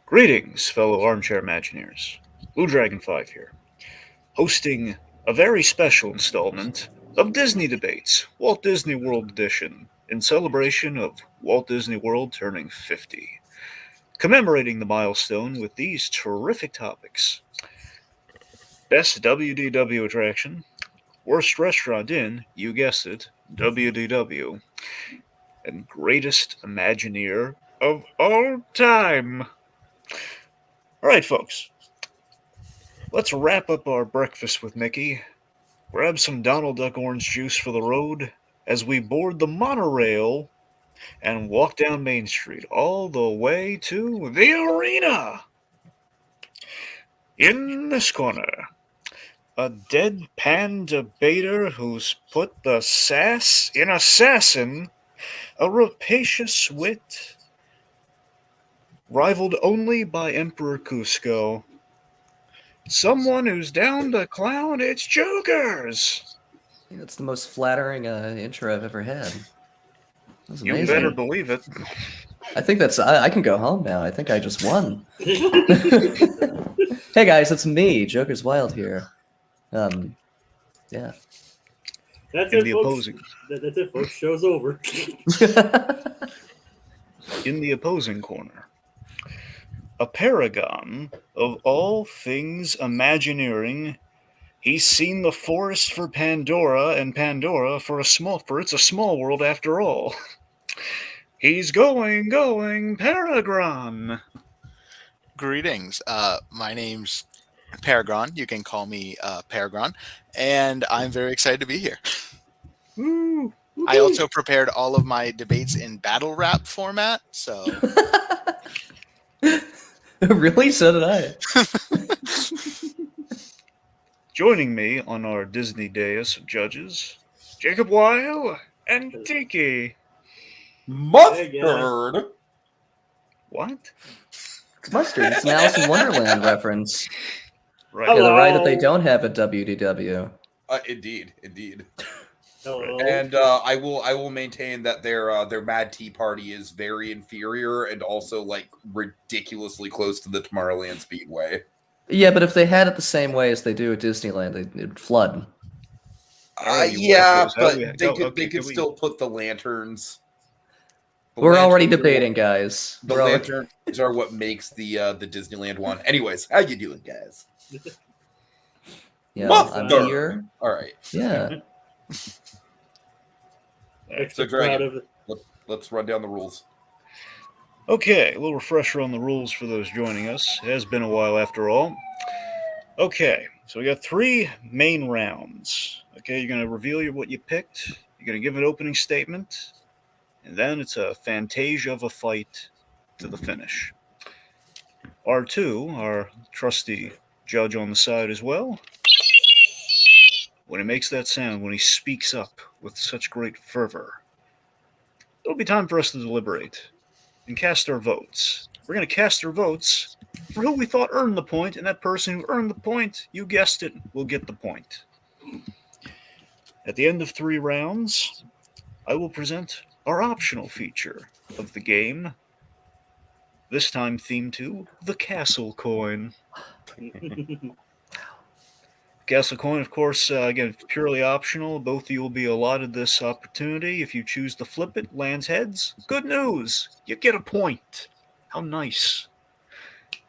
Greetings, fellow armchair Imagineers. Blue Dragon 5 here, hosting a very special installment of Disney Debates, Walt Disney World Edition, in celebration of Walt Disney World turning 50. Commemorating the milestone with these terrific topics: Best WDW attraction, Worst restaurant in, you guessed it, WDW, and Greatest Imagineer of all time. Alright, folks, let's wrap up our breakfast with Mickey, grab some Donald Duck orange juice for the road as we board the monorail and walk down Main Street all the way to the arena. In this corner, a deadpan debater who's put the sass in assassin, a rapacious wit, rivaled only by Emperor Cusco. Someone who's down to clown its jokers. I think that's the most flattering intro I've ever had. That was amazing. You better believe it. I think that's. I can go home now. I think I just won. Hey guys, it's me, Joker's Wild here. Yeah. That's In it, the folks. opposing, That's it, folks. Show's over. in the opposing corner, a paragon of all things Imagineering. He's seen the forest for Pandora, and Pandora for it's a small world after all. He's going, PerGron. Greetings. My name's PerGron. You can call me PerGron, and I'm very excited to be here. Woo. I also prepared all of my debates in battle rap format, so Really? So did I. Joining me on our Disney dais of judges, Jacob Weil and Tiki. Mustard. What? It's mustard. It's an Alice in Wonderland reference. Right. Yeah, the Hello. ride that they don't have at WDW. Indeed. Hello. And I will maintain that their Mad Tea Party is very inferior and also like ridiculously close to the Tomorrowland Speedway. Yeah, but if they had it the same way as they do at Disneyland, it'd flood. Yeah, wackos. but Okay, they could can we- still put the lanterns. The We're already lanterns- debating, guys. The We're already- lanterns are what makes the Disneyland one. Anyways, how you doing, guys? Yeah, I'm Mustard. here. All right, Yeah. Extra So, Dragon. proud of it. let's run down the rules. Okay, a little refresher on the rules for those joining us. It has been a while after all. Okay, so we got 3 main rounds. Okay, you're going to reveal what you picked. You're going to give an opening statement. And then it's a fantasia of a fight to the finish. R2, our trusty judge on the side as well, when he makes that sound, when he speaks up with such great fervor, it'll be time for us to deliberate and cast our votes. We're going to cast our votes for who we thought earned the point, and that person who earned the point, you guessed it, will get the point. At the end of 3 rounds, I will present our optional feature of the game, this time themed to the Castle Coin. Castle Coin, of course, again, purely optional. Both of you will be allotted this opportunity. If you choose to flip it, lands heads, good news, you get a point. How nice.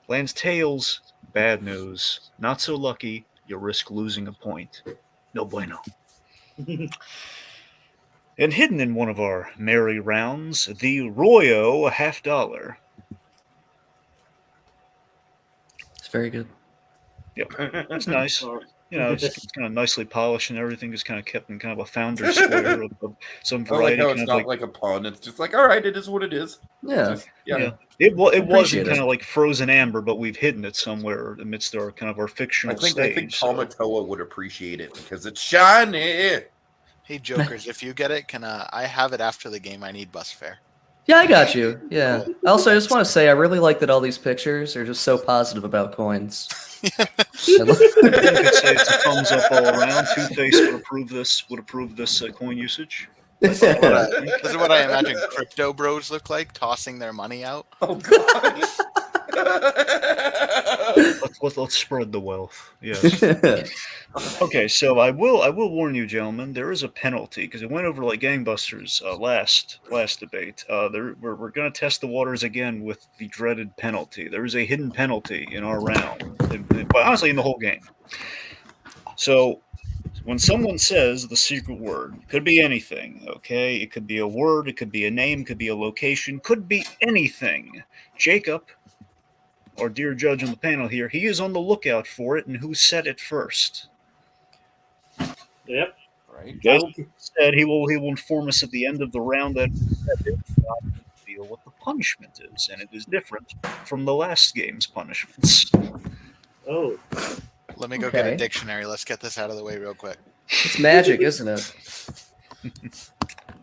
Lands tails, bad news. Not so lucky, you risk losing a point. No bueno. And hidden in one of our merry rounds, the Royo $50. It's very good. Yep, it's nice. All right. You know, it's kind of nicely polished and everything is kind of kept in kind of a founder square of some I like variety. how Kind it's of not like a pun. It's just like, all right, it is what it is. Yeah. Just- yeah. Yeah. It wasn't Appreciate kind it. of like frozen amber, but we've hidden it somewhere amidst our kind of our I fictional think stage. so- Tamatoa would appreciate it because it's shiny. hey jokers, if you get it, can I have it after the game? I need bus fare. Yeah, I got you. Yeah. Also, I just want to say I really like that all these pictures are just so positive about coins. I love- I could say it's a thumbs up all around. Two-Face would approve this coin usage. This is what I imagine crypto bros look like, tossing their money out. Oh god. Let's spread the wealth. Yes. Okay, so I will warn you, gentlemen. There is a penalty because it went over like gangbusters last debate. We're going to test the waters again with the dreaded penalty. There is a hidden penalty in our round, but honestly, in the whole game. So when someone says the secret word, it could be anything. Okay, it could be a word, it could be a name, it could be a location, could be anything. Jacob, our dear judge on the panel here, he is on the lookout for it, and who said it first? Yep. Right. As said, he will inform us at the end of the round that feel what the punishment is, and it is different from the last game's punishments. Oh, Let me go get a Okay. dictionary. Let's get this out of the way real quick. It's magic, isn't it?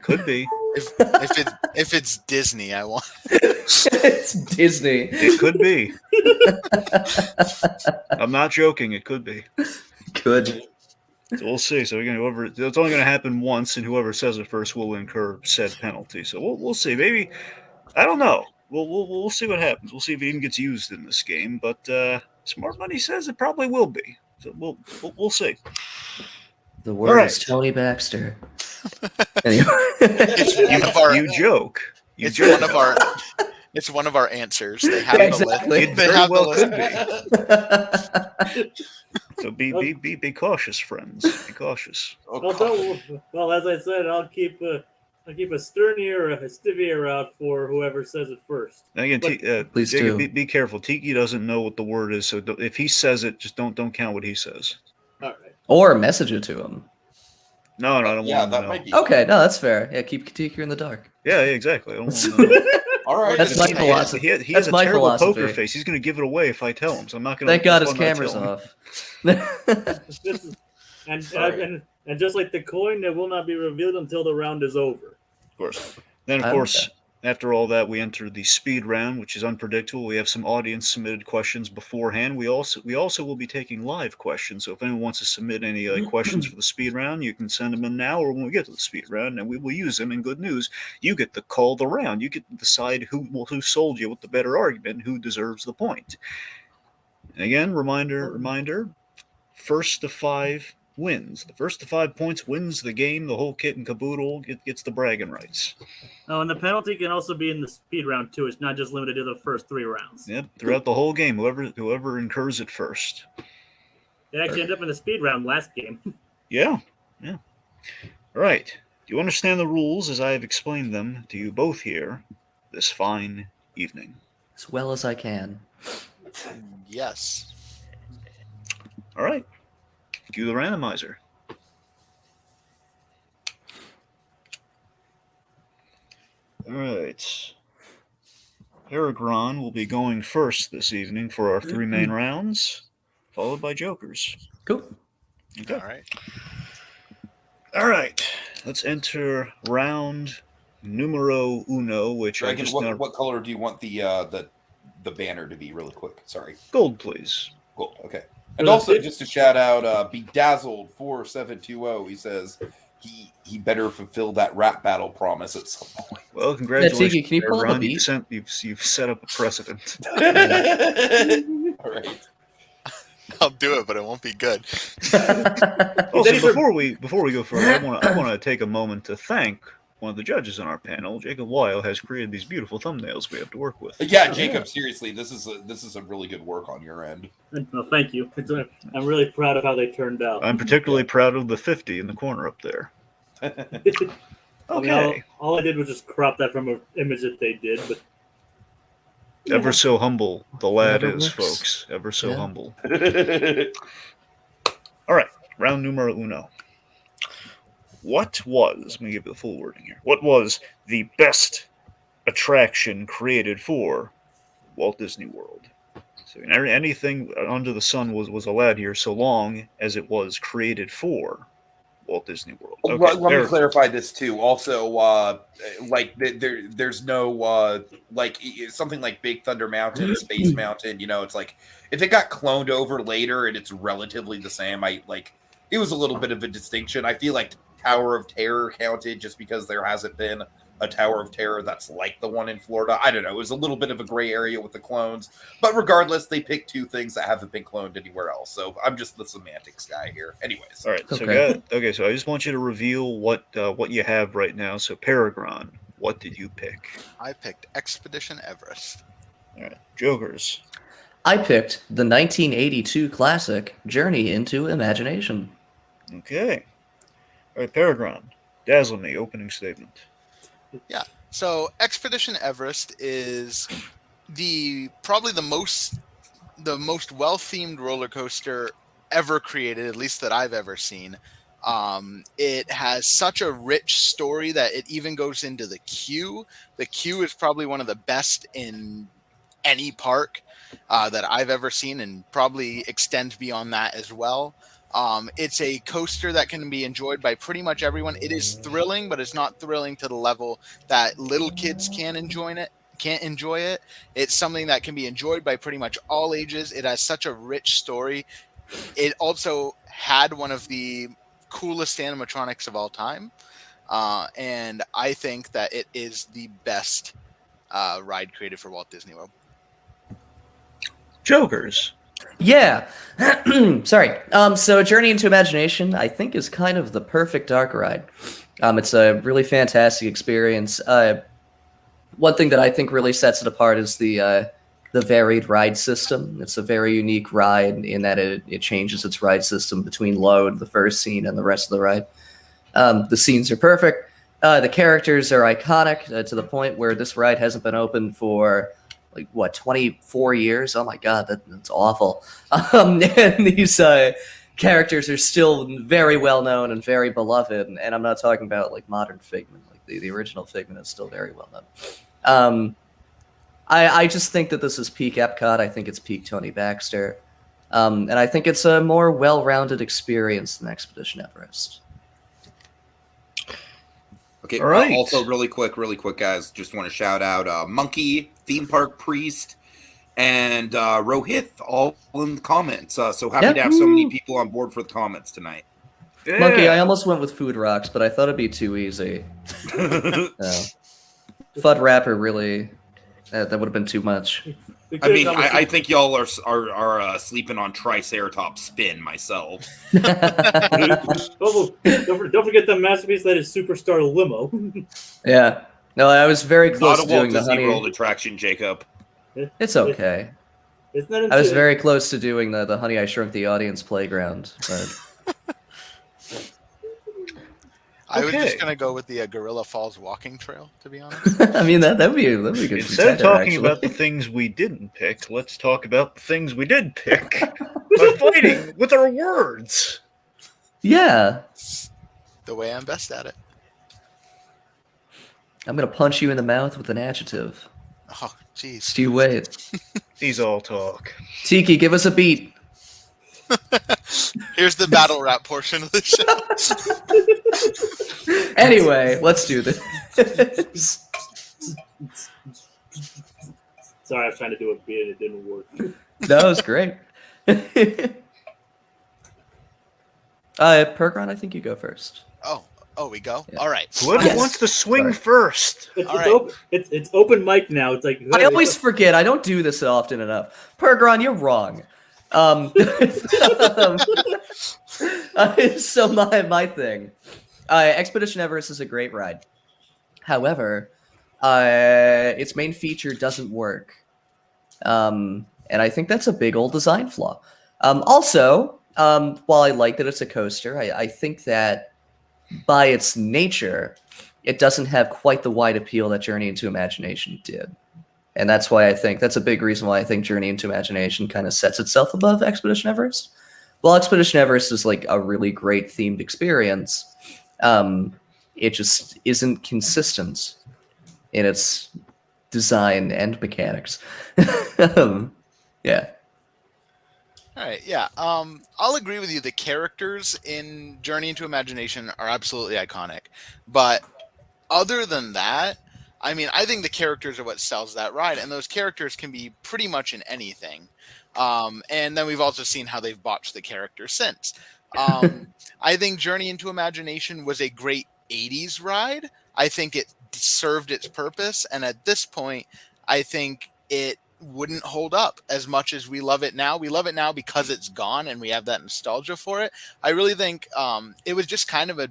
Could be. If it's Disney, I want. It's Disney. It could be. I'm not joking. It could be. Good. So we'll see. So it's only going to happen once, and whoever says it first will incur said penalty. So we'll see. Maybe I don't know. We'll see what happens. We'll see if it even gets used in this game. But Smart Money says it probably will be. So we'll see. The word Alright. is Tony Baxter. Anyway. It's one of our. You joke. You It's joke. one of our. It's one of our answers. They have Exactly. the It list. They very have well the could list. be. So be cautious, friends. Be cautious. Oh, well, well, as I said, I'll keep a stern ear, a stiff ear out for whoever says it first. And again, Please Jacob, do. be careful. Tiki doesn't know what the word is, so if he says it, just don't count what he says. All right. Or message it to him. No, I don't yeah, want him to that know. might be. Okay, no, that's fair. Yeah, keep Katika in the dark. Yeah, exactly. I don't want him to know. All right. That's my He philosophy. has That's a my terrible poker philosophy. face. He's going to give it away if I tell him, so I'm not going to. Thank God his camera's off. This is, and, Sorry. and just like the coin, it will not be revealed until the round is over. Of course. Then, of I course, after all that, we enter the speed round, which is unpredictable. We have some audience submitted questions beforehand. We also will be taking live questions. So if anyone wants to submit any questions for the speed round, you can send them in now or when we get to the speed round, and we will use them. And good news, you get to call the round. You get to decide who sold you with the better argument, who deserves the point. And again, reminder, first to 5 wins. The first to 5 points wins the game. The whole kit and caboodle gets the bragging rights. Oh, and the penalty can also be in the speed round too. It's not just limited to the first 3 rounds. Yep, throughout the whole game, whoever incurs it first. It actually ended up in the speed round last game. Yeah. All right. Do you understand the rules as I have explained them to you both here this fine evening? As well as I can. Yes. All right. Cue the randomizer. All right. PerGron will be going first this evening for our 3 main rounds, followed by Jokers. Cool. Okay. All right. All right. Let's enter round numero uno, which I Dragon, just what color do you want the banner to be? Really quick. Sorry. gold, please. Cool. Okay. And also, just to shout out, Bedazzled 4720. He says he better fulfill that rap battle promise at some point. Well, congratulations, Tiki, can you pull up a PerGron. beat? You've set up a precedent. All right. I'll do it, but it won't be good. Also, These are- before we go further, I want to take a moment to thank one of the judges on our panel. Jacob Weil has created these beautiful thumbnails we have to work with. Yeah, Jacob. Seriously, this is a really good work on your end. No, thank you. I'm really proud of how they turned out. I'm particularly proud of the 50 in the corner up there. I Okay. mean, all I did was just crop that from an image that they did, but Ever so humble the lad Whatever is, works. folks. Ever so Yeah. humble. All right, round numero uno. What was, let me give you the full wording here. What was the best attraction created for Walt Disney World? So anything under the sun was allowed here so long as it was created for Walt Disney World. Okay, Let me there- clarify this too. Also, there's no something like Big Thunder Mountain, Space Mountain. You know, it's like if it got cloned over later and it's relatively the same, it was a little bit of a distinction. I feel like Tower of Terror counted just because there hasn't been a Tower of Terror that's like the one in Florida. I don't know. It was a little bit of a gray area with the clones, but regardless, they picked two things that haven't been cloned anywhere else. So I'm just the semantics guy here. Anyways, All right. So Okay. So I just want you to reveal what you have right now. So PerGron, what did you pick? I picked Expedition Everest. All right. Jokers. I picked the 1982 classic Journey into Imagination. Okay. All right, PerGron. Dazzle me. Opening statement. So Expedition Everest is probably the most well-themed roller coaster ever created, at least that I've ever seen. It has such a rich story that it even goes into the queue. The queue is probably one of the best in any park that I've ever seen, and probably extends beyond that as well. It's a coaster that can be enjoyed by pretty much everyone. It is thrilling, but it's not thrilling to the level that little kids can't enjoy it. It's something that can be enjoyed by pretty much all ages. It has such a rich story. It also had one of the coolest animatronics of all time. And I think that it is the best ride created for Walt Disney World. Jokers. Yeah. Sorry. So Journey into Imagination, I think, is kind of the perfect dark ride. It's a really fantastic experience. One thing that I think really sets it apart is the varied ride system. It's a very unique ride in that it changes its ride system between load, the first scene, and the rest of the ride. The scenes are perfect. The characters are iconic to the point where this ride hasn't been open for 24 years. Oh my god, that's awful. And these characters are still very well known and very beloved, and I'm not talking about like modern Figment. Like the original Figment is still very well known. I just think that this is peak Epcot. I think it's peak Tony Baxter, and I think it's a more well-rounded experience than Expedition Everest. Okay, All right. Also, really quick, guys. Just want to shout out Monkey, Theme Park Priest, and Rohith, all in the comments. So happy to have so many people on board for the comments tonight. Yeah. Monkey, I almost went with Food Rocks, but I thought it'd be too easy. Fud Rapper really, that would have been too much. I mean, I think y'all are sleeping on Triceratops Spin myself. don't forget the masterpiece that is Superstar Limo. Yeah. No, I was very close Not to a Walt doing the Disney honey. World attraction, Jacob. It's okay. It's not I was very close to doing the Honey I Shrunk the Audience playground, but I was just Okay. gonna go with the Gorilla Falls walking trail, to be honest. I mean that'd be a good. Instead of contender, talking actually. about the things we didn't pick, let's talk about the things we did pick by fighting with our words. Yeah, The way I'm best at it. I'm gonna punch you in the mouth with an adjective. Oh, jeez. Stu Wade. These all talk. Tiki, give us a beat. Here's the battle rap portion of the show. Anyway, let's do this. Sorry, I was trying to do a beat and it didn't work. That was great. PerGron, I think you go first. Oh, we go? Yeah. All right. Whoever Yes. wants to swing Sorry. first. All right. It's open mic now. It's like I always forget. I don't do this often enough. PerGron, you're wrong. So my thing, Expedition Everest is a great ride. However, its main feature doesn't work, and I think that's a big old design flaw. Also, while I like that it's a coaster, I think that by its nature, it doesn't have quite the wide appeal that Journey into Imagination did. And that's why I think that's a big reason why I think Journey into Imagination kind of sets itself above Expedition Everest. Well, Expedition Everest is like a really great themed experience. It just isn't consistent in its design and mechanics. Yeah. All right, yeah. I'll agree with you. The characters in Journey into Imagination are absolutely iconic. But other than that, I mean, I think the characters are what sells that ride, and those characters can be pretty much in anything. And then we've also seen how they've botched the characters since. I think Journey into Imagination was a great 80s ride. I think it served its purpose, and at this point, I think it wouldn't hold up as much as we love it now. We love it now because it's gone and we have that nostalgia for it. I really think it was just kind of a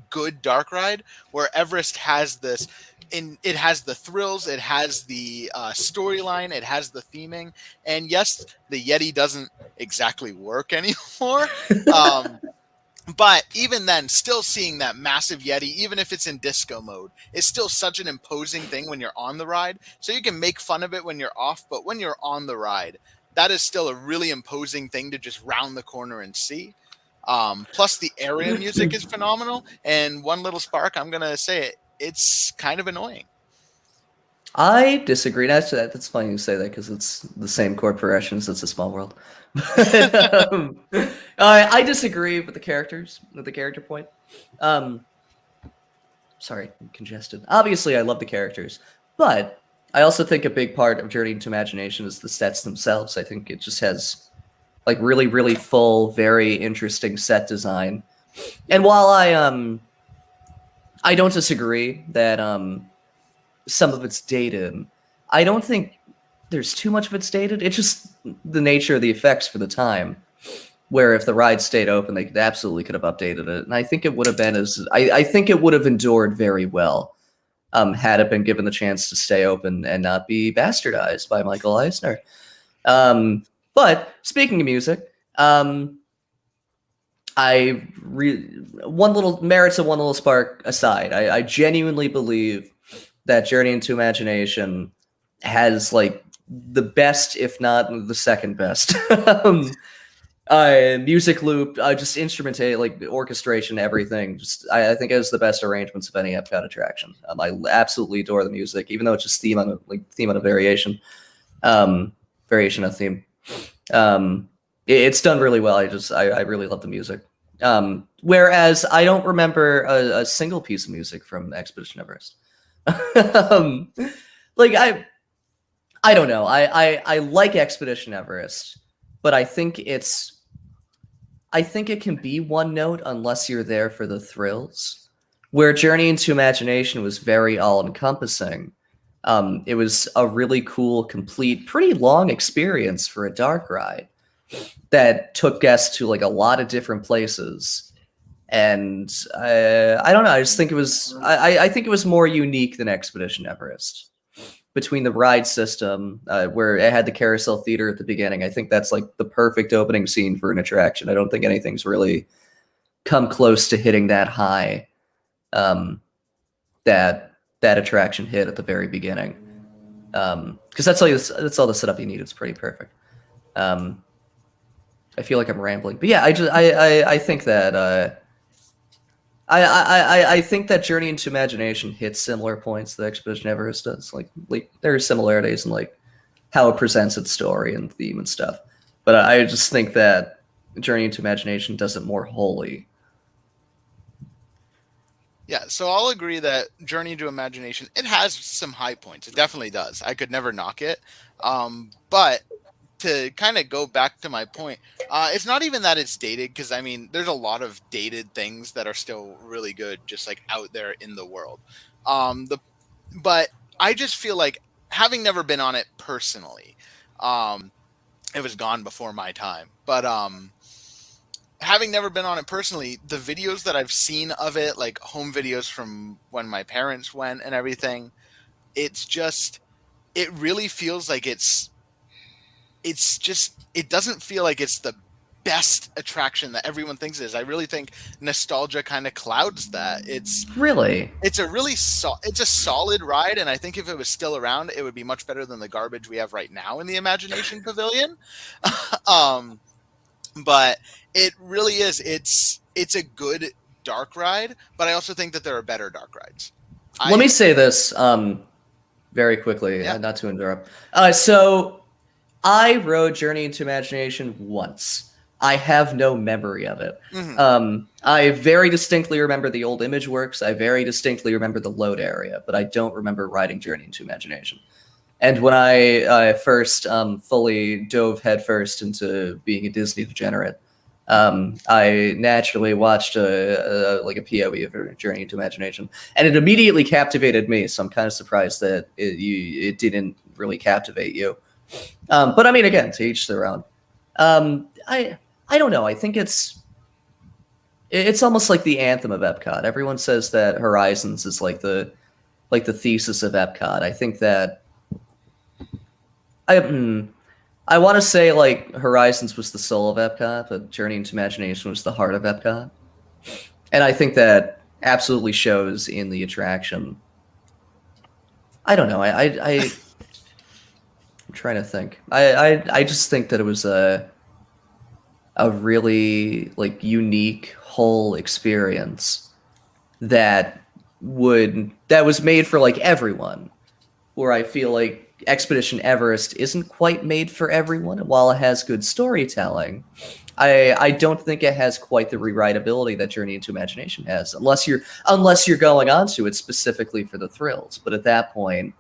good dark ride where Everest has this, it has the thrills, it has the storyline, it has the theming, and yes, the Yeti doesn't exactly work anymore. But even then, still seeing that massive Yeti, even if it's in disco mode, is still such an imposing thing when you're on the ride. So you can make fun of it when you're off, but when you're on the ride, that is still a really imposing thing to just round the corner and see. Plus, the area music is phenomenal. And one little spark, I'm going to say it, it's kind of annoying. I disagree. That's funny you say that because it's the same chord progressions. It's a small world. I disagree with the characters, with the character point. Sorry, I'm congested. Obviously, I love the characters, but I also think a big part of Journey into Imagination is the sets themselves. I think it just has like really, really full, very interesting set design. And while I don't disagree that some of it's dated, I don't think there's too much of it's dated. It's just the nature of the effects for the time, where if the ride stayed open, they absolutely could have updated it. And I think it would have been I think it would have endured very well had it been given the chance to stay open and not be bastardized by Michael Eisner. But speaking of music, one little spark aside, I genuinely believe that Journey into Imagination has like the best, if not the second best, music loop, just instrumentation, like orchestration, everything. Just I think it has the best arrangements of any Epcot attraction. I absolutely adore the music, even though it's just theme on a variation, variation of theme. It's done really well. I really love the music. Whereas I don't remember a single piece of music from Expedition Everest. Like I don't know. I like Expedition Everest, but I think it can be one note unless you're there for the thrills. Where Journey into Imagination was very all-encompassing. It was a really cool, complete, pretty long experience for a dark ride that took guests to like a lot of different places. And I don't know. I just think it was. I think it was more unique than Expedition Everest. Between the ride system, where it had the carousel theater at the beginning, I think that's like the perfect opening scene for an attraction. I don't think anything's really come close to hitting that high that attraction hit at the very beginning. Because that's all the setup you need. It's pretty perfect. I feel like I'm rambling, but yeah, I think that. I think that Journey into Imagination hits similar points that Expedition Everest does. Like there are similarities in like how it presents its story and theme and stuff. But I just think that Journey into Imagination does it more wholly. Yeah, so I'll agree that Journey into Imagination, it has some high points. It definitely does. I could never knock it. But to kind of go back to my point, it's not even that it's dated, because I mean, there's a lot of dated things that are still really good, just like out there in the world. But I just feel like, having never been on it personally, it was gone before my time. But having never been on it personally, the videos that I've seen of it, like home videos from when my parents went and everything, it really feels like it doesn't feel like it's the best attraction that everyone thinks it is. I really think nostalgia kind of clouds that. It's a solid ride, and I think if it was still around, it would be much better than the garbage we have right now in the Imagination Pavilion. But it really is. It's a good dark ride, but I also think that there are better dark rides. Let me say this very quickly, not to interrupt. So I rode Journey into Imagination once. I have no memory of it. Mm-hmm. I very distinctly remember the old image works. I very distinctly remember the load area, but I don't remember riding Journey into Imagination. And when I first fully dove headfirst into being a Disney degenerate, I naturally watched a POV of Journey into Imagination, and it immediately captivated me. So I'm kind of surprised that it didn't really captivate you. But I mean, again, to each their own. I don't know. I think it's almost like the anthem of Epcot. Everyone says that Horizons is like the thesis of Epcot. I think that I want to say like Horizons was the soul of Epcot, but Journey into Imagination was the heart of Epcot. And I think that absolutely shows in the attraction. I don't know. I'm trying to think. I just think that it was a really like unique whole experience that was made for like everyone. Where I feel like Expedition Everest isn't quite made for everyone. While it has good storytelling, I don't think it has quite the rewritability that Journey into Imagination has, unless you're going onto it specifically for the thrills. But at that point,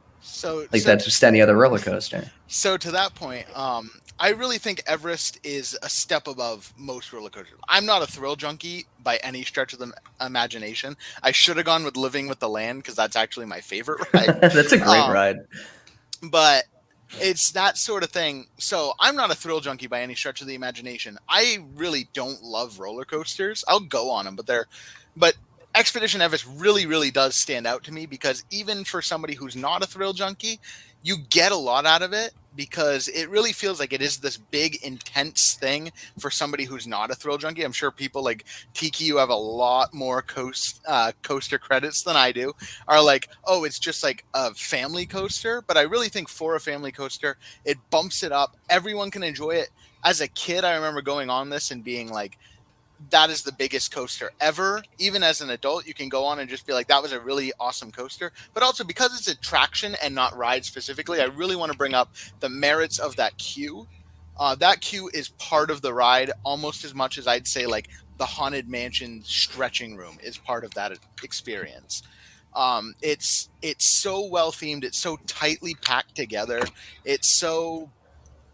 that's just any other roller coaster. So to that point, I really think Everest is a step above most roller coasters. I'm not a thrill junkie by any stretch of the imagination. I should have gone with Living with the Land because that's actually my favorite ride. That's a great ride. But it's that sort of thing. So I'm not a thrill junkie by any stretch of the imagination. I really don't love roller coasters. I'll go on them, but Expedition Everest really, really does stand out to me because even for somebody who's not a thrill junkie, you get a lot out of it because it really feels like it is this big, intense thing for somebody who's not a thrill junkie. I'm sure people like Tiki, who have a lot more coaster credits than I do, are like, oh, it's just like a family coaster. But I really think for a family coaster, it bumps it up. Everyone can enjoy it. As a kid, I remember going on this and being like, that is the biggest coaster ever. Even as an adult, you can go on and just be like, that was a really awesome coaster. But also because it's attraction and not ride specifically, I really want to bring up the merits of that queue. That queue is part of the ride almost as much as I'd say like the Haunted Mansion stretching room is part of that experience. It's so well themed. It's so tightly packed together. It's so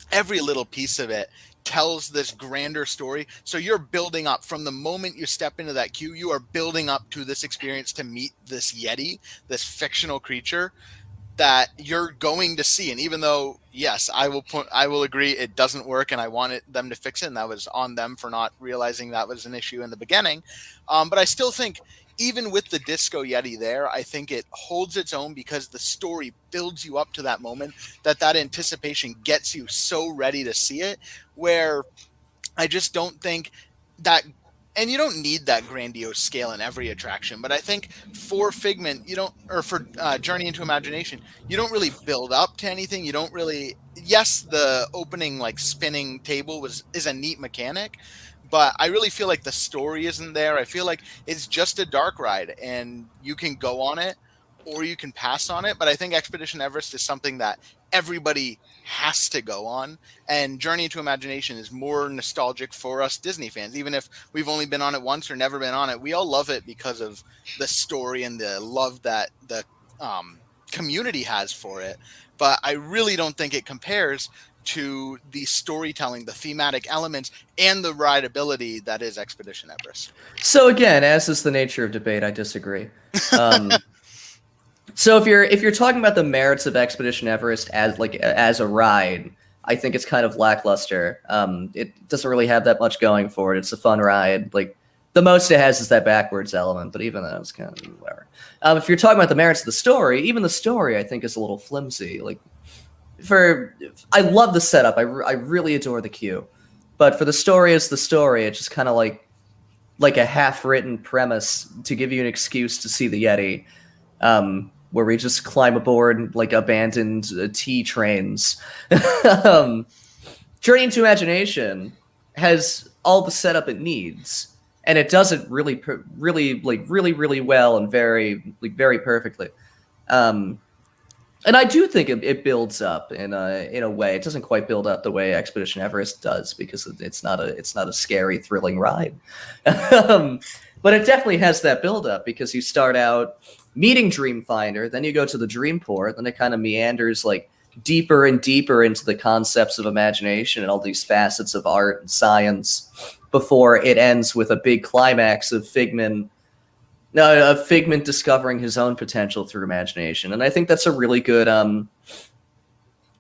every little piece of it tells this grander story. So you're building up from the moment you step into that queue, you are building up to this experience to meet this Yeti, this fictional creature that you're going to see. And even though, yes, I will agree it doesn't work and I wanted them to fix it, and that was on them for not realizing that was an issue in the beginning. But I still think even with the Disco Yeti there, I think it holds its own because the story builds you up to that moment, that anticipation gets you so ready to see it, where I just don't think that, and you don't need that grandiose scale in every attraction, but I think for Figment, for Journey into Imagination, you don't really build up to anything. You don't really, yes, the opening like spinning table is a neat mechanic, but I really feel like the story isn't there. I feel like it's just a dark ride and you can go on it or you can pass on it. But I think Expedition Everest is something that everybody has to go on. And Journey into Imagination is more nostalgic for us Disney fans. Even if we've only been on it once or never been on it, we all love it because of the story and the love that the community has for it. But I really don't think it compares to the storytelling, the thematic elements, and the rideability that is Expedition Everest. So again, as is the nature of debate, I disagree. So if you're talking about the merits of Expedition Everest as a ride, I think it's kind of lackluster. It doesn't really have that much going for it. It's a fun ride. Like the most it has is that backwards element, but even that was kind of whatever. If you're talking about the merits of the story, even the story I think is a little flimsy. Like I love the setup. I really adore the queue, but for the story as the story, it's just kind of like a half-written premise to give you an excuse to see the Yeti, where we just climb aboard like abandoned tea trains. Journey into Imagination has all the setup it needs, and it does it really well and very perfectly. And I do think it builds up in a way. It doesn't quite build up the way Expedition Everest does because it's not a scary, thrilling ride. But it definitely has that build up because you start out meeting Dreamfinder, then you go to the Dreamport, then it kind of meanders like deeper and deeper into the concepts of imagination and all these facets of art and science. before it ends with a big climax of Figment discovering his own potential through imagination. And I think that's a really good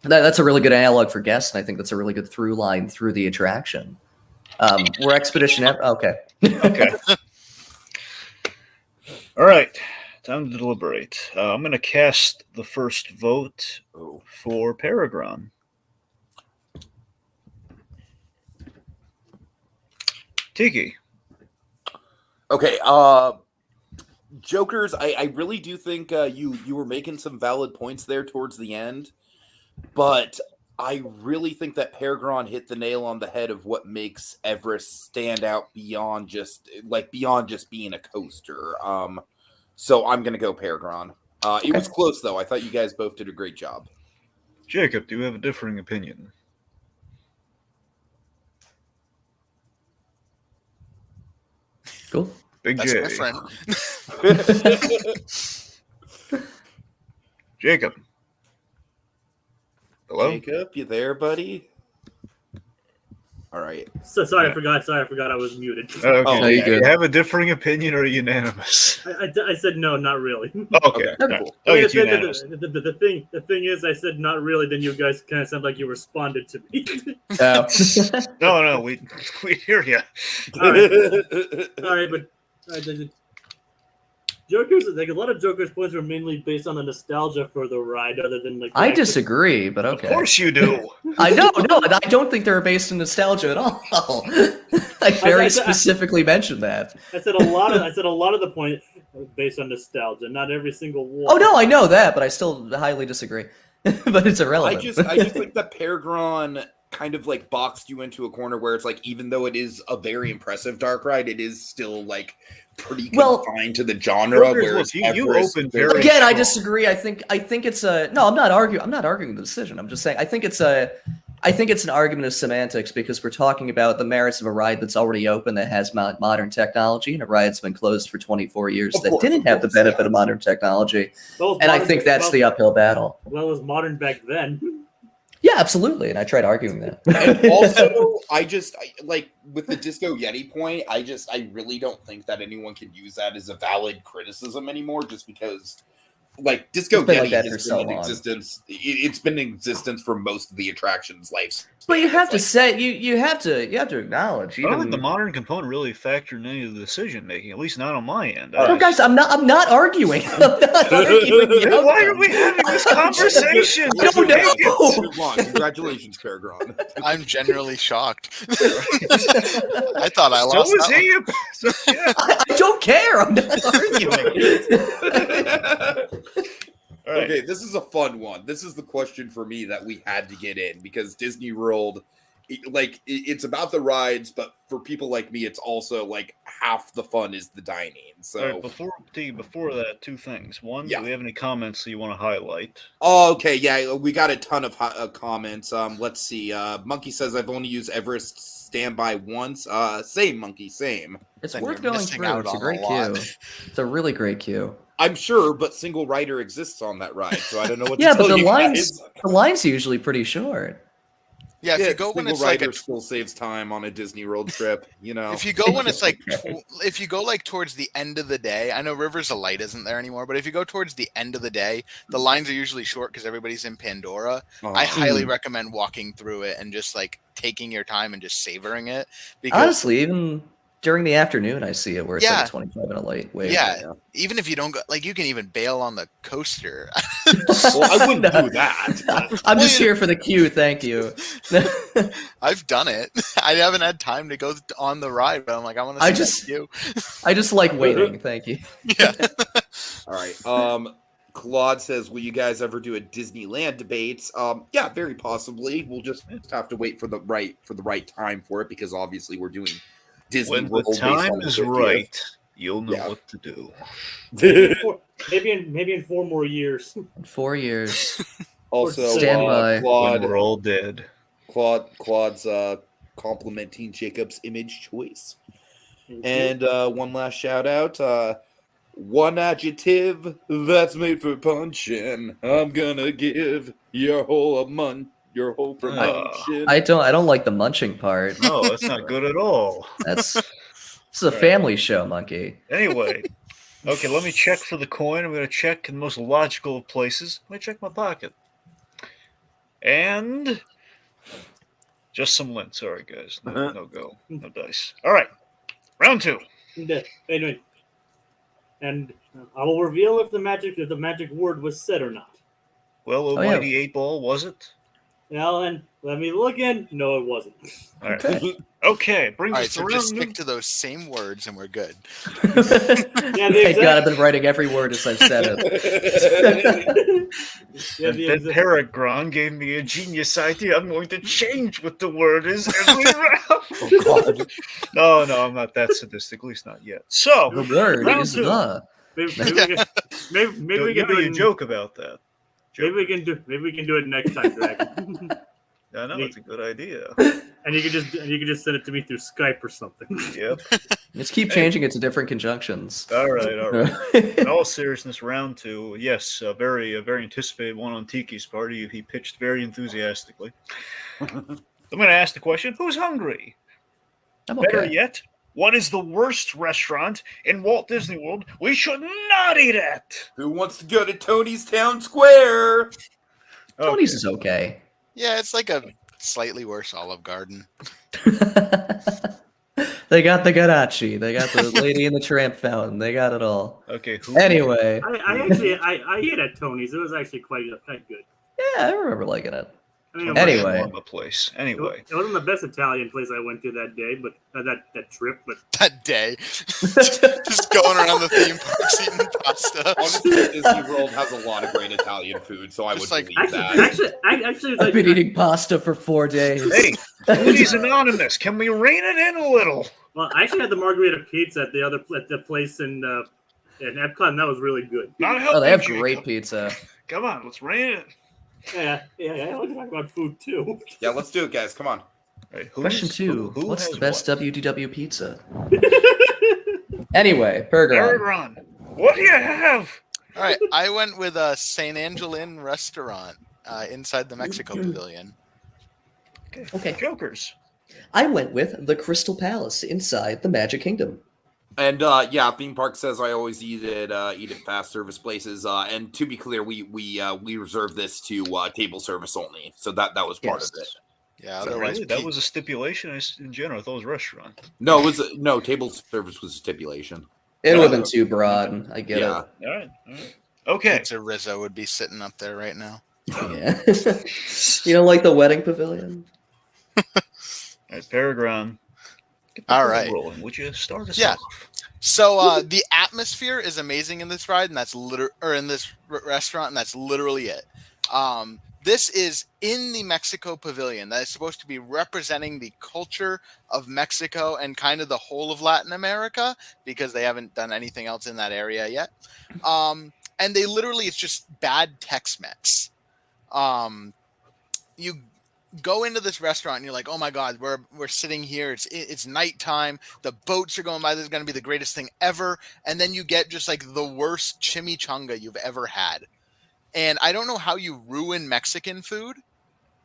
that's a really good analog for Guest, and I think that's a really good through line through the attraction. We're Expedition okay. Okay. All right. Time to deliberate. I'm going to cast the first vote for PerGron. Tiki. Okay, Jokers, I really do think you were making some valid points there towards the end, but I really think that PerGron hit the nail on the head of what makes Everest stand out beyond just being a coaster. So I'm gonna go PerGron. It was close though. I thought you guys both did a great job. Jacob, do you have a differing opinion? Cool. Big That's J. my friend. Jacob. Hello? Jacob, you there, buddy? All right. So sorry, I forgot I was muted. Okay. Oh, you Do good. you have a differing opinion or unanimous? I said no, not really. Okay. Okay, Cool. I mean, It's unanimous. the thing is, I said not really. Then you guys kind of sound like you responded to me. No, we hear you. All right, but Joker's like a lot of Joker's points were mainly based on the nostalgia for the ride, other than like. I disagree, but okay. Of course you do. I don't think they're based in nostalgia at all. I very specifically mentioned that. I said a lot of the point was based on nostalgia, not every single one. Oh no, I know that, but I still highly disagree. But it's irrelevant. I just think that PerGron kind of like boxed you into a corner where it's like, even though it is a very impressive dark ride, it is still like pretty confined to the genre. Whereas you opened very again, I strong. disagree. I think it's a no. I'm not arguing the decision. I'm just saying I think it's an argument of semantics because we're talking about the merits of a ride that's already open that has modern technology and a ride that's been closed for 24 years that didn't have the benefit of modern technology. And I think that's the uphill battle. Well, it was modern back then. Yeah, absolutely. And I tried arguing that. And also, like with the Disco Yeti point, I really don't think that anyone can use that as a valid criticism anymore, just because like Disco Yeti has been in existence. It's been in existence for most of the attraction's life. But you have to say you have to acknowledge. I don't think the modern component really factored in any of the decision making, at least not on my end. No, guys, I'm not arguing. I'm not arguing the Why are we having this conversation? I don't know. Congratulations, PerGron. I'm genuinely shocked. I thought I So lost. was that he. one. I don't care. I'm not arguing. All right. Okay, this is a fun one. This is the question for me that we had to get in because Disney World, it's about the rides, but for people like me, it's also like half the fun is the dining. So All right, before that, two things. One, do we have any comments that you want to highlight? Oh, okay, yeah, we got a ton of comments. Let's see. Monkey says I've only used Everest Standby once. Same, Monkey, same. It's Then worth you're going missing through. out It's a on great a lot. queue. It's a really great queue. I'm sure, but single rider exists on that ride, so I don't know what. Yeah, to but tell the you lines guys. the lines are usually pretty short. Yeah, if you go when single it's like rider still saves time on a Disney World trip. You know, if you go when it's like if you go like towards the end of the day, I know Rivers of Light isn't there anymore, but if you go towards the end of the day, the lines are usually short because everybody's in Pandora. I highly recommend walking through it and just like taking your time and just savoring it. Because Honestly, even during the afternoon, I see it where it's like a 25-minute late wait. Yeah, even if you don't go, like you can even bail on the coaster. Well, I wouldn't do that. But. I'm just here for the queue. Thank you. I've done it. I haven't had time to go on the ride, but I'm like, I want to see you. I just like waiting. Thank you. Yeah. All right. Claude says, "Will you guys ever do a Disneyland debates?" Yeah, very possibly. We'll just have to wait for the right time for it because obviously we're doing Disney When World. the time is right, you'll know what to do. Maybe in 4 more years. 4 years. Also, Stand by. Claude, When we're all dead. Claude's complimenting Jacob's image choice. And one last shout out. One adjective that's made for punching. I'm gonna give your whole Your whole promotion. I don't like the munching part. No, that's not good at all. This is a family show, monkey. Anyway, okay, let me check for the coin. I'm going to check in the most logical of places. Let me check my pocket. And just some lint. Sorry, guys. No go. No dice. All right. Round 2. Wait. And I will reveal if the magic word was said or not. Well, almighty 8-ball, was it? Well, and let me look in. No, it wasn't. All right. Okay, brings All us right, to so round just two. stick to those same words and we're good. Yeah, the Thank God I've been writing every word as I've said it. Yeah, And the then exact. PerGron gave me a genius idea. I'm going to change what the word is every round. Oh, God. No, I'm not that sadistic, at least not yet. So, The word round is two. the. Maybe we Give can do me a it. joke about that. Maybe we can do it next time, Dragon. I know it's a good idea. And you can just send it to me through Skype or something. Yep. Just keep changing it to different conjunctions. All right. In all seriousness, round 2. Yes, a very anticipated one on Tiki's part. He pitched very enthusiastically. I'm going to ask the question: who's hungry? I'm Better okay. yet, what is the worst restaurant in Walt Disney World we should not eat at? Who wants to go to Tony's Town Square? Tony's is okay. Yeah, it's like a slightly worse Olive Garden. They got the Garachi. They got the Lady in the Tramp fountain. They got it all. Okay. Anyway, I ate at Tony's. It was actually quite good. yeah, I remember liking it. I mean, Anyway. Of a place. Anyway. it wasn't the best Italian place I went to that day, but that trip. But That day, just going around the theme parks eating pasta. Honestly, Disney World has a lot of great Italian food, so I would Just like- believe that. actually, it's I've like, been eating pasta for 4 days. Hey, please, Anonymous, can we rein it in a little? well, I actually had the margarita pizza at the place in Epcot, and that was really good. Not helping. Oh, they have Jacob. great pizza. Come on, let's rein it in. Yeah. I want to talk about food too. Yeah, let's do it, guys. Come on. Right, Question 2. who What's has the best what? WDW pizza? Anyway, PerGron. PerGron, what do you have? All right, I went with a St. Angelin restaurant inside the Mexico Pavilion. Okay. Jokers. I went with the Crystal Palace inside the Magic Kingdom. And yeah, theme park says I always eat at fast service places. And to be clear, we reserve this to table service only, so that was part Yes. of it. Yeah, Is that otherwise really? That was a stipulation in general. I thought it was a restaurant. No, it was no table service was a stipulation. It would have been too broad. I get Yeah, All right. Okay. Pizza Rizzo would be sitting up there right now. it. Yeah. You don't like the wedding pavilion? All right, PerGron. Get the All ball right. rolling. Would you start us Yeah. off? So the atmosphere is amazing in this ride, and that's in this restaurant, and that's literally it. This is in the Mexico Pavilion. That is supposed to be representing the culture of Mexico and kind of the whole of Latin America, because they haven't done anything else in that area yet. And they literally, it's just bad Tex-Mex. You go into this restaurant and you're like, oh my God, we're sitting here. It's nighttime. The boats are going by. This is going to be the greatest thing ever. And then you get just like the worst chimichanga you've ever had. And I don't know how you ruin Mexican food,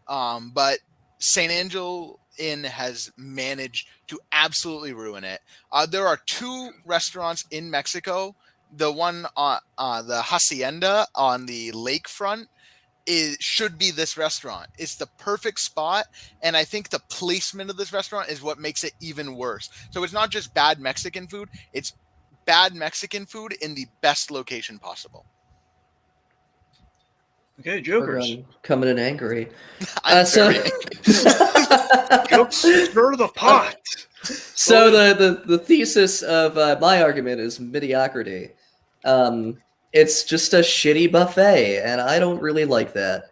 but St. Angel Inn has managed to absolutely ruin it. There are 2 restaurants in Mexico. The one on the Hacienda on the lakefront should be this restaurant. It's the perfect spot, and I think the placement of this restaurant is what makes it even worse. So it's not just bad Mexican food, it's bad Mexican food in the best location possible. Okay, Jokers. PerGron coming in angry. I'm So- very Jokes, stir the pot. So the thesis of my argument is mediocrity. It's just a shitty buffet, and I don't really like that.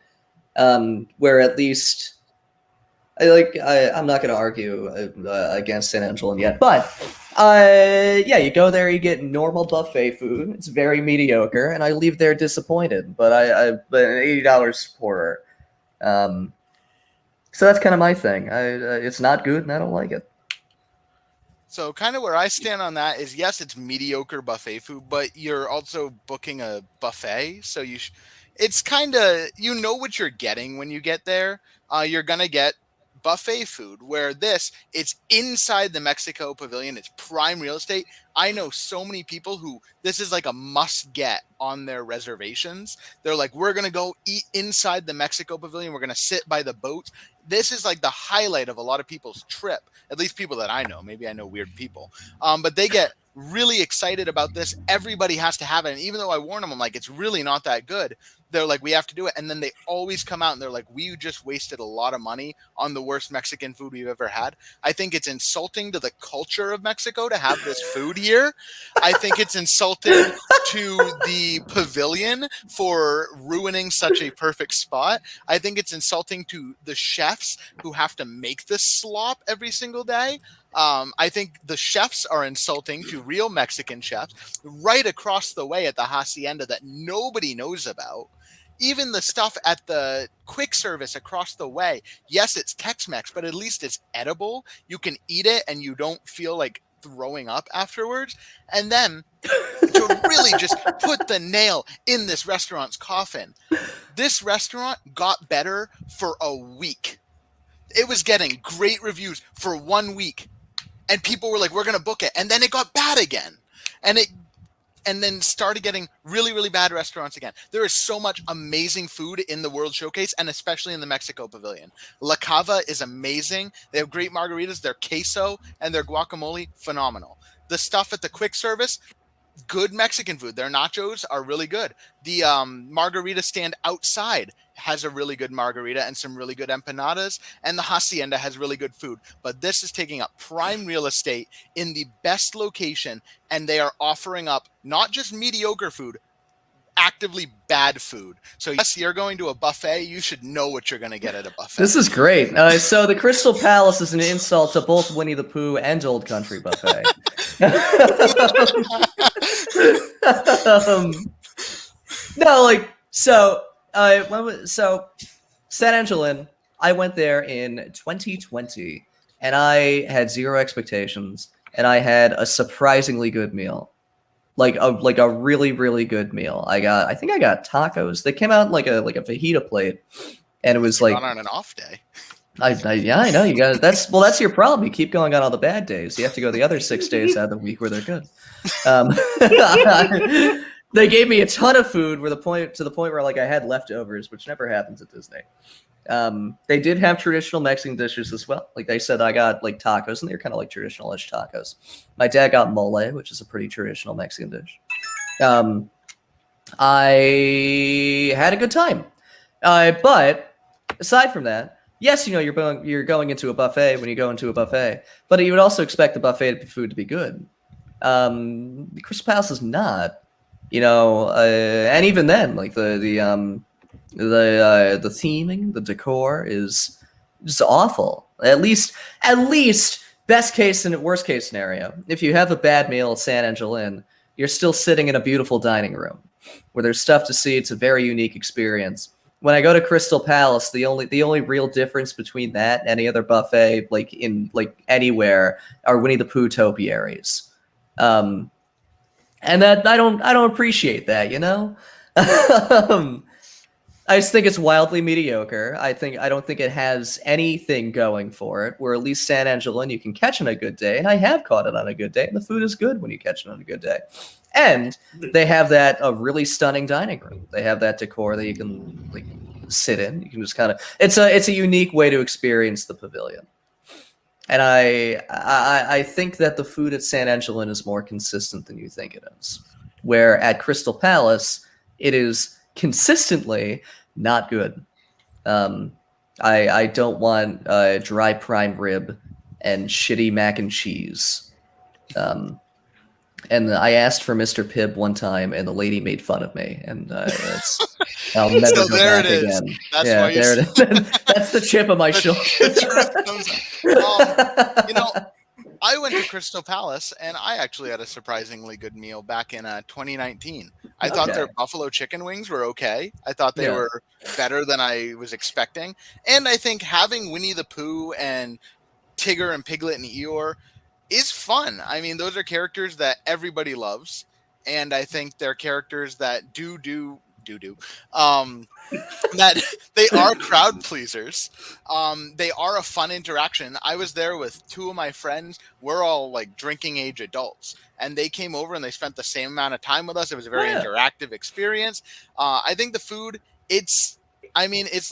Where at least I'm not going to argue against St. Angelin yet, but yeah, you go there, you get normal buffet food. It's very mediocre, and I leave there disappointed. But but an $80 poorer. So that's kind of my thing. It's not good, and I don't like it. So kind of where I stand on that is, yes, it's mediocre buffet food, but you're also booking a buffet, so it's kind of, you know what you're getting when you get there. You're gonna get buffet food, where it's inside the Mexico Pavilion. It's prime real estate. I know so many people who this is like a must get on their reservations. They're like, we're gonna go eat inside the Mexico Pavilion. We're gonna sit by the boats. This is like the highlight of a lot of people's trip, at least people that I know. Maybe I know weird people, but they get really excited about this. Everybody has to have it. And even though I warn them, I'm like, it's really not that good. They're like, we have to do it. And then they always come out and they're like, we just wasted a lot of money on the worst Mexican food we've ever had. I think it's insulting to the culture of Mexico to have this food here. I think it's insulting to the pavilion for ruining such a perfect spot. I think it's insulting to the chefs who have to make this slop every single day. I think the chefs are insulting to real Mexican chefs right across the way at the hacienda that nobody knows about. Even the stuff at the quick service across the way, yes, it's Tex-Mex, but at least it's edible. You can eat it and you don't feel like throwing up afterwards. And then to really just put the nail in this restaurant's coffin, this restaurant got better for a week. It was getting great reviews for 1 week. And people were like, we're going to book it. And then it got bad again. And then started getting really, really bad restaurants again. There is so much amazing food in the World Showcase, and especially in the Mexico Pavilion. La Cava is amazing. They have great margaritas. Their queso and their guacamole, phenomenal. The stuff at the quick service, good Mexican food. Their nachos are really good. The margarita stand outside has a really good margarita and some really good empanadas, and the hacienda has really good food. But this is taking up prime real estate in the best location, and they are offering up not just mediocre food, actively bad food. So yes, you're going to a buffet. You should know what you're going to get at a buffet. This is great. So the Crystal Palace is an insult to both Winnie the Pooh and Old Country Buffet. No, like, so San Angelin, I went there in 2020, and I had zero expectations, and I had a surprisingly good meal. Like a really, really good meal. I think I got tacos. They came out like a fajita plate, and it was like on an off day. Yeah, I know you got that's your problem. You keep going on all the bad days. You have to go the other 6 days out of the week where they're good. They gave me a ton of food to the point where like I had leftovers, which never happens at Disney. They did have traditional Mexican dishes as well. Like they said, I got like tacos, and they're kind of like traditional-ish tacos. My dad got mole, which is a pretty traditional Mexican dish. I had a good time. But aside from that, yes, you know, you're going into a buffet when you go into a buffet, but you would also expect the buffet food to be good. The Crystal Palace is not, you know, and even then, like the theming, the decor is just awful. At least best case and worst case scenario. If you have a bad meal at San Angelin, you're still sitting in a beautiful dining room where there's stuff to see. It's a very unique experience. When I go to Crystal Palace, the only real difference between that and any other buffet, like anywhere, are Winnie the Pooh topiaries. And that I don't appreciate that, you know? I just think it's wildly mediocre. I don't think it has anything going for it, where at least San Angelin you can catch on a good day, and I have caught it on a good day, and the food is good when you catch it on a good day. And they have that a really stunning dining room. They have that decor that you can like sit in. You can just kind of it's a unique way to experience the pavilion. And I think that the food at San Angelin is more consistent than you think it is. Where at Crystal Palace, it is consistently not good. I don't want dry prime rib and shitty mac and cheese. And I asked for Mr. Pibb one time, and the lady made fun of me. And I'll never So go there back it is. again. That's Yeah, why there it is. That's the chip on my shoulder. You know, I went to Crystal Palace, and I actually had a surprisingly good meal back in 2019. I thought their buffalo chicken wings were okay. I thought they were better than I was expecting. And I think having Winnie the Pooh and Tigger and Piglet and Eeyore is fun. I mean, those are characters that everybody loves. And I think they're characters that do doo-doo. That they are crowd pleasers. They are a fun interaction. I was there with two of my friends. We're all like drinking age adults, and they came over and they spent the same amount of time with us. It was a very interactive experience. I think the food, it's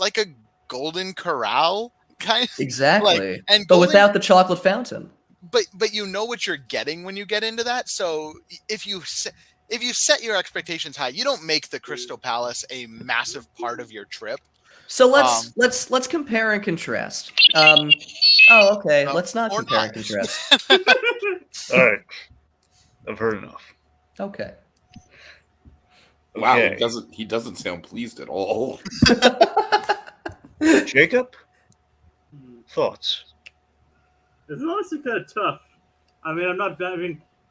like a Golden Corral kind of Exactly. and but without the chocolate fountain. But you know what you're getting when you get into that. So if you set your expectations high, you don't make the Crystal Palace a massive part of your trip. So let's compare and contrast. Let's not compare and contrast. All right, I've heard enough. Okay. Wow, Okay. he doesn't sound pleased at all. Jacob, thoughts? It's honestly kind of tough. I mean,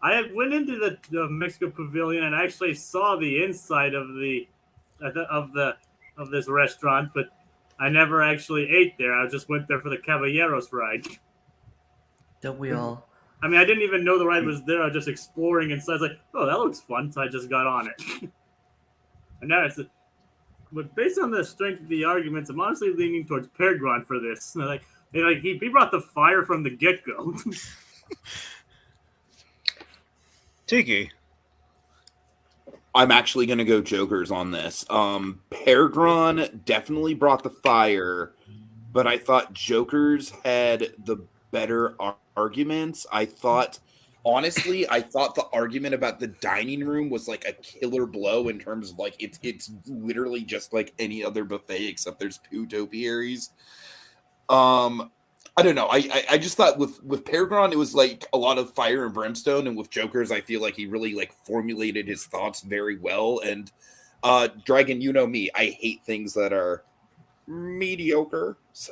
I went into the Mexico Pavilion and actually saw the inside of this restaurant, but I never actually ate there. I just went there for the Caballeros ride. Don't we all? I mean, I didn't even know the ride was there. I was just exploring inside. I was like, oh, that looks fun, so I just got on it. And now but based on the strength of the arguments, I'm honestly leaning towards PerGron for this. He brought the fire from the get-go. Tiki. I'm actually going to go Jokers on this. PerGron definitely brought the fire, but I thought Jokers had the better arguments. Honestly, I thought the argument about the dining room was like a killer blow in terms of like it's literally just like any other buffet except there's poo topiaries. I don't know. I just thought with PerGron it was like a lot of fire and brimstone, and with Jokers I feel like he really like formulated his thoughts very well. And Dragon, you know me, I hate things that are mediocre. So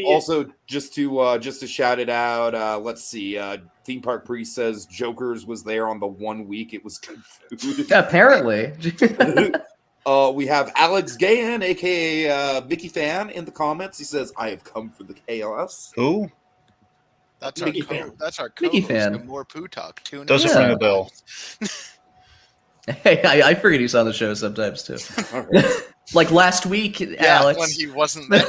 also just to shout it out, let's see. Theme Park Priest says Jokers was there on the 1 week it was good food. Apparently. We have Alex Gahan, aka Mickey Fan, in the comments. He says, "I have come for the chaos." Who? That's Mickey our Fan. That's our Mickey co-host. Fan. The more poo talk. Tune Doesn't in. ring a bell. Hey, I forget he's on the show sometimes too. Like last week, Yeah, Alex. when he wasn't there.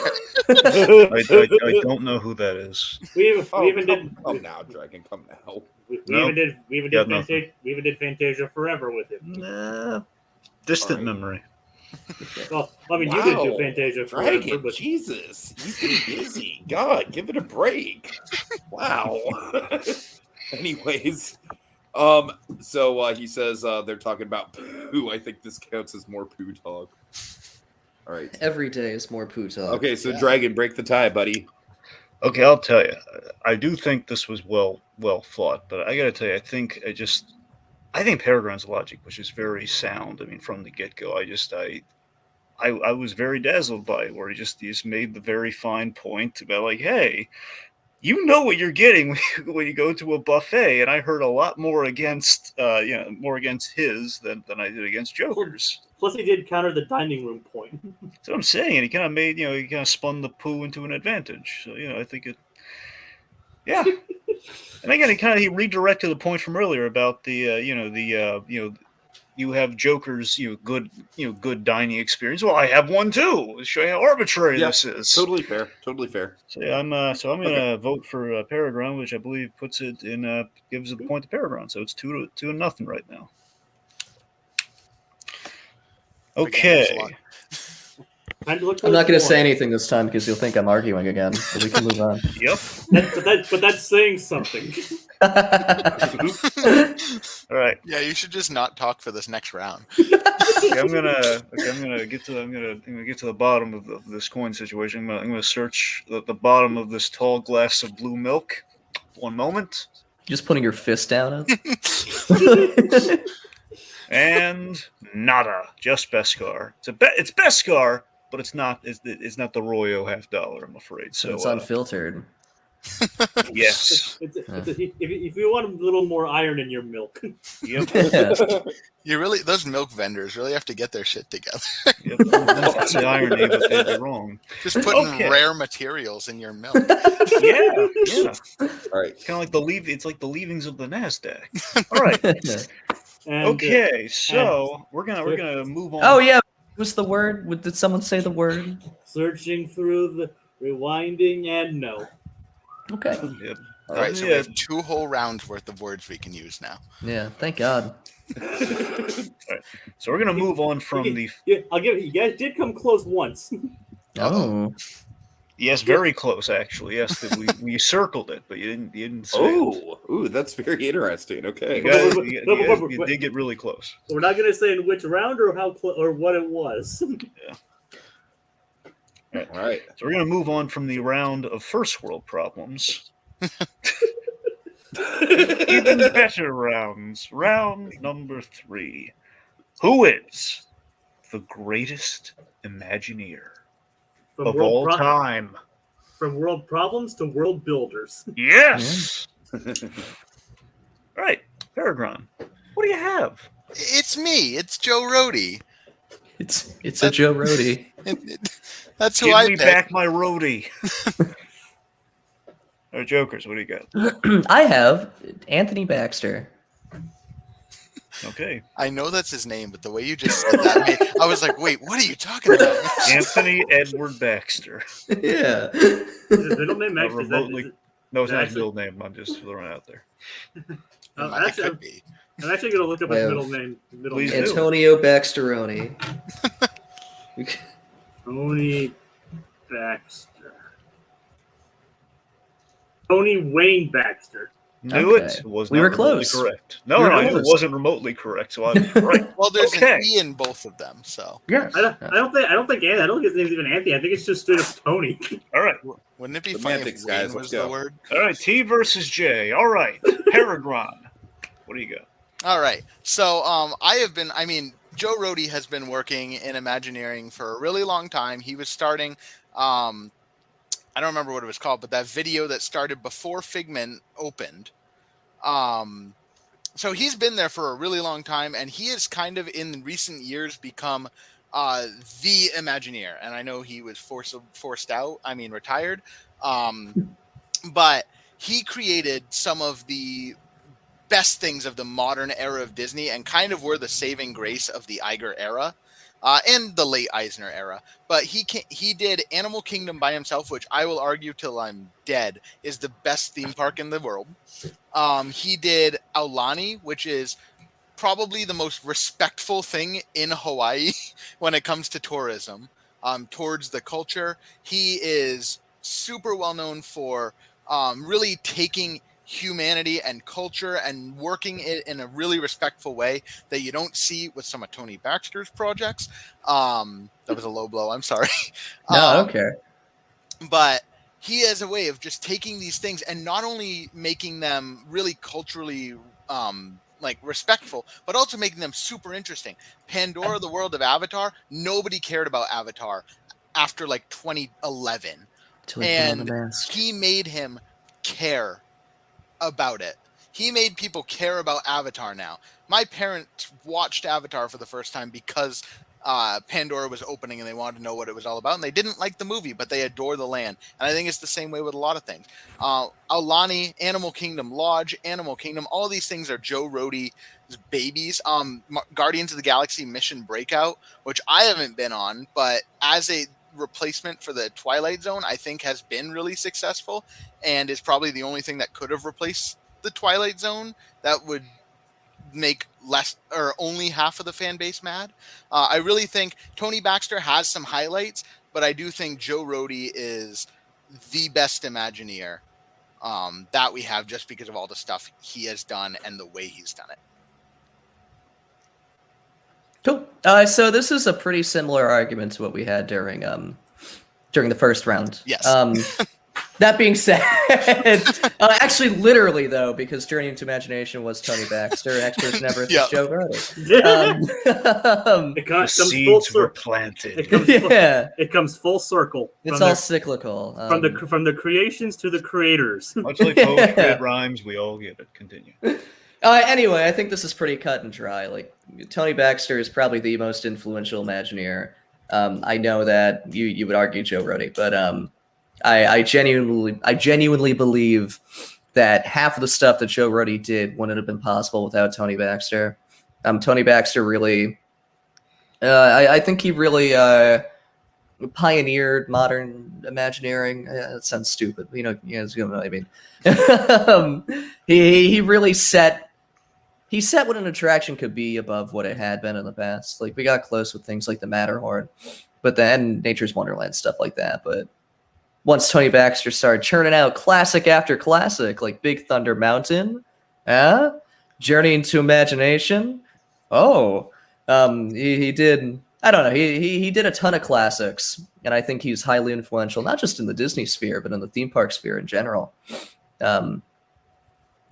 I don't know who that is. we even did. Come now, Dragon. Come now. We Nope. even Got did nothing. Fantasia Forever with him. Nah, distant All right. memory. Well, I mean, you didn't do Wow. Fantasia Forever, Dragon, but Jesus, he's been busy. God, give it a break. Wow. Anyways, so he says they're talking about poo. I think this counts as more poo talk. All right. Every day is more poo talk. Okay, so Dragon, break the tie, buddy. Okay, I'll tell you. I do think this was well thought, but I got to tell you, I think PerGron's logic was just very sound. I mean, from the get-go, I was very dazzled by it, where he just made the very fine point about like, hey, you know what you're getting when you go to a buffet, and I heard a lot more against his than I did against Joker's. plus he did counter the dining room point. That's what I'm saying. And he kind of made, he kind of spun the poo into an advantage. So, I think it, yeah. And again, he redirected the point from earlier about the, you have Joker's, good dining experience. Well, I have one too. Show you how arbitrary this is. Totally fair. Totally fair. So yeah, I'm gonna vote for PerGron, which I believe puts it in, gives it the point to PerGron. So it's 2-0 right now. Okay. I'm not I'm not going to say anything this time because you'll think I'm arguing again. But we can move on. Yep. But that's saying something. All right. Yeah, you should just not talk for this next round. Okay, I'm gonna get to the bottom of this coin situation. I'm gonna search the bottom of this tall glass of blue milk. One moment. Just putting your fist down. And nada. Just Beskar. It's Beskar, but it's not the Royo $50, I'm afraid. So It's unfiltered. yes. If you want a little more iron in your milk. Yep. Those milk vendors really have to get their shit together. Yep. That's the irony, but they're wrong. Just putting Okay. rare materials in your milk. Yeah. All right. It's kind of like it's like the leavings of the Nasdaq. All right. And, Okay, so we're gonna move on. Oh yeah, what's the word? Did someone say the word? Searching through the rewinding and no. Okay. Yep. All right, so we have 2 whole rounds worth of words we can use now. Yeah, thank God. So we're gonna move on from the. Yeah, I'll give it. You guys did come close once. Oh. Yes, very close actually. Yes, we circled it, but you didn't say it. Ooh, that's very interesting. Okay. You did get really close. We're not going to say in which round or how or what it was. All right. So we're gonna move on from the round of first world problems. Even better rounds. Round number 3. Who is the greatest Imagineer of all time? From world problems to world builders. Yes. All right, PerGron. What do you have? It's me. It's Joe Rohde. It's a Joe Rohde. That's who Give I me picked. back my roadie. All right, Jokers, what do you got? I have Anthony Baxter. Okay. I know that's his name, but the way you just said that, I was like, wait, what are you talking about? Anthony Edward Baxter. Yeah. Is his middle name Not actually? remotely. No, it's not his actually- middle name. I'm just throwing it out there. It could be. I'm actually going to look up his Well, middle name. please do. Antonio Baxteroni. Tony Baxter. Tony Wayne Baxter. Knew Okay. it. Was We not were remotely close. correct. No, We were I knew it close. wasn't remotely correct, so I was right. Well, there's Okay. an E in both of them, so Yes. I don't think his name's even Anthony. I think it's just straight up Tony. All right. wouldn't it be funny Semantics, if Wayne guys, was let's the go. word? All right. T versus J. All right. PerGron. What do you got? All right. So Joe Rohde has been working in Imagineering for a really long time. He was starting, I don't remember what it was called, but that video that started before Figment opened. So he's been there for a really long time, and he has kind of in recent years become the Imagineer. And I know he was retired. But he created some of the best things of the modern era of Disney and kind of were the saving grace of the Iger era and the late Eisner era. But he did Animal Kingdom by himself, which I will argue till I'm dead is the best theme park in the world. He did Aulani, which is probably the most respectful thing in Hawaii when it comes to tourism towards the culture. He is super well known for really taking humanity and culture and working it in a really respectful way that you don't see with some of Tony Baxter's projects. That was a low blow. I'm sorry. No, I don't care. But he has a way of just taking these things and not only making them really culturally respectful, but also making them super interesting. Pandora, the world of Avatar, nobody cared about Avatar after 2011. Till he put on the mask. He made him care about it. He made people care about Avatar now. My parents watched Avatar for the first time because Pandora was opening and they wanted to know what it was all about, and they didn't like the movie, but they adore the land. And I think it's the same way with a lot of things. Aulani, Animal Kingdom Lodge, Animal Kingdom, all these things are Joe Rohde's babies. Guardians of the Galaxy Mission Breakout, which I haven't been on, but as a replacement for the Twilight Zone, I think has been really successful and is probably the only thing that could have replaced the Twilight Zone that would make less or only half of the fan base mad. I really think Tony Baxter has some highlights, but I do think Joe Rohde is the best Imagineer that we have just because of all the stuff he has done and the way he's done it. Cool. So this is a pretty similar argument to what we had during the first round. Yes. That being said, actually, literally though, because Journey into Imagination was Tony Baxter, and Experts Never Yeah. Joe Rohde. It The comes full seeds were circle. planted. It comes full circle. It's From all the- cyclical. from the creations to the creators. Much like poetry, it rhymes. We all get it. Continue. Anyway, I think this is pretty cut and dry. Tony Baxter is probably the most influential Imagineer. I know that you would argue Joe Rohde, but I genuinely believe that half of the stuff that Joe Rohde did wouldn't have been possible without Tony Baxter. Tony Baxter really, I think he really pioneered modern Imagineering. That sounds stupid. You know what I mean. He really set what an attraction could be above what it had been in the past. Like, we got close with things like the Matterhorn, but then Nature's Wonderland, stuff like that. But once Tony Baxter started churning out classic after classic, like Big Thunder Mountain, Journey into Imagination. He did. I don't know. He did a ton of classics, and I think he's highly influential, not just in the Disney sphere, but in the theme park sphere in general. So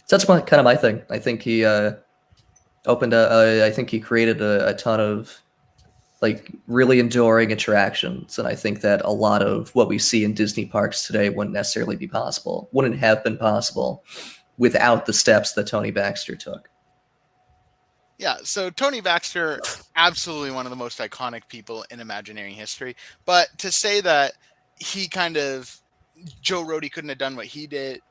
that's kind of my thing. I think he I think he created a ton of like really enduring attractions, and I think that a lot of what we see in Disney parks today wouldn't have been possible without the steps that Tony Baxter took. Yeah, so Tony Baxter, absolutely one of the most iconic people in Imagineering history. But to say that Joe Rohde couldn't have done what he did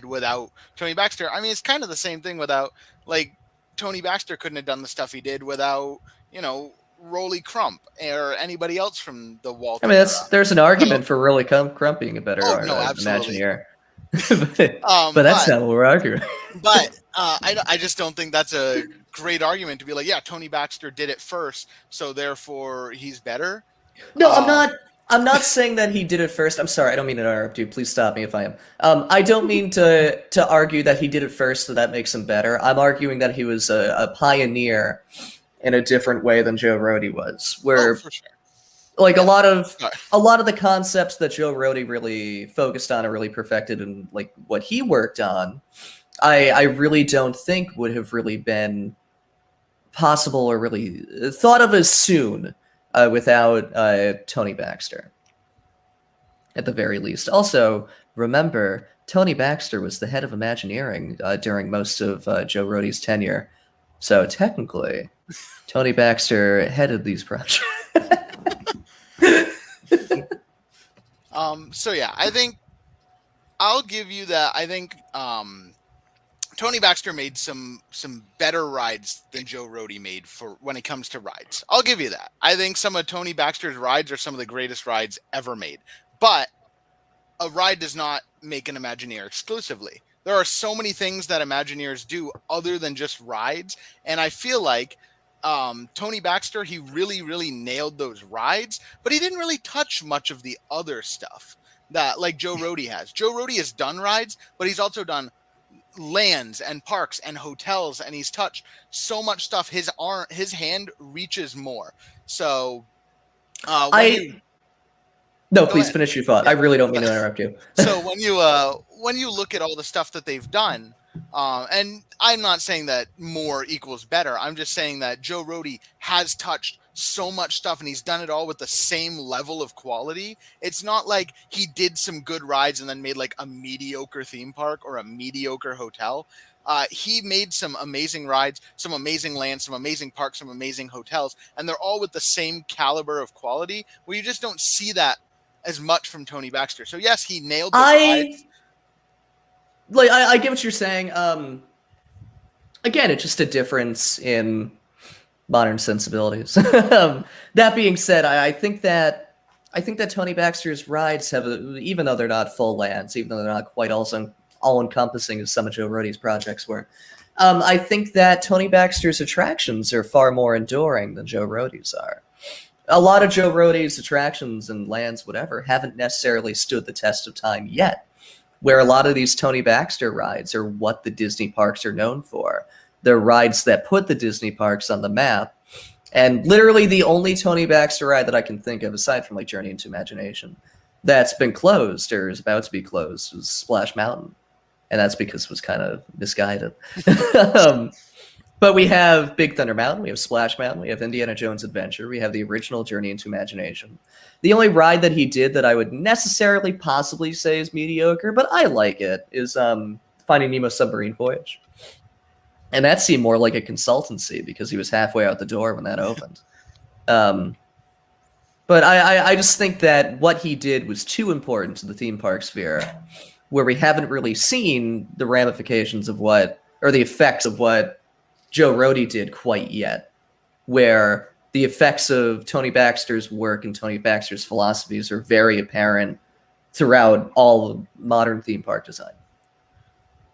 without Tony Baxter, I mean, it's kind of the same thing without, like, Tony Baxter couldn't have done the stuff he did without, Rolly Crump or anybody else from the Walt. I mean, there's an argument for Rolly Crump being a better Imagineer. but that's not what we're arguing. But I just don't think that's a great argument to be like, yeah, Tony Baxter did it first, so therefore he's better. No, I'm not saying that he did it first. I'm sorry, I don't mean to interrupt you. Please stop me if I am. I don't mean to argue that he did it first, so that makes him better. I'm arguing that he was a pioneer in a different way than Joe Rohde was. Where, for sure. Like a lot of the concepts that Joe Rohde really focused on and really perfected, and like what he worked on, I really don't think would have really been possible or really thought of as soon without Tony Baxter, at the very least. Also, remember, Tony Baxter was the head of Imagineering during most of Joe Rohde's tenure, so technically, Tony Baxter headed these projects. So yeah, I think I'll give you that. I think Tony Baxter made some better rides than Joe Rohde made for when it comes to rides. I'll give you that. I think some of Tony Baxter's rides are some of the greatest rides ever made. But a ride does not make an Imagineer exclusively. There are so many things that Imagineers do other than just rides, and I feel like Tony Baxter, he really, really nailed those rides, but he didn't really touch much of the other stuff that like Joe Rohde has. Joe Rohde has done rides, but he's also done lands and parks and hotels, and he's touched so much stuff. His hand reaches more. So please finish your thought. I really don't mean to interrupt you. So when you look at all the stuff that they've done, and I'm not saying that more equals better. I'm just saying that Joe Rohde has touched so much stuff, and he's done it all with the same level of quality. It's not like he did some good rides and then made like a mediocre theme park or a mediocre hotel. He made some amazing rides, some amazing lands, some amazing parks, some amazing hotels, and they're all with the same caliber of quality, where you just don't see that as much from Tony Baxter. So yes, he nailed the rides. I get what you're saying. Again, it's just a difference in modern sensibilities. That being said, I think that Tony Baxter's rides have, even though they're not full lands, even though they're not quite all-encompassing as some of Joe Rohde's projects were, I think that Tony Baxter's attractions are far more enduring than Joe Rohde's are. A lot of Joe Rohde's attractions and lands, whatever, haven't necessarily stood the test of time yet, where a lot of these Tony Baxter rides are what the Disney parks are known for. They're rides that put the Disney parks on the map. And literally the only Tony Baxter ride that I can think of, aside from like Journey into Imagination, that's been closed or is about to be closed was Splash Mountain. And that's because it was kind of misguided. But we have Big Thunder Mountain, we have Splash Mountain, we have Indiana Jones Adventure, we have the original Journey into Imagination. The only ride that he did that I would necessarily possibly say is mediocre, but I like it, is Finding Nemo Submarine Voyage. And that seemed more like a consultancy because he was halfway out the door when that opened. But I just think that what he did was too important to the theme park sphere, where we haven't really seen the ramifications of what, or the effects of what Joe Rohde did quite yet, where the effects of Tony Baxter's work and Tony Baxter's philosophies are very apparent throughout all of modern theme park design.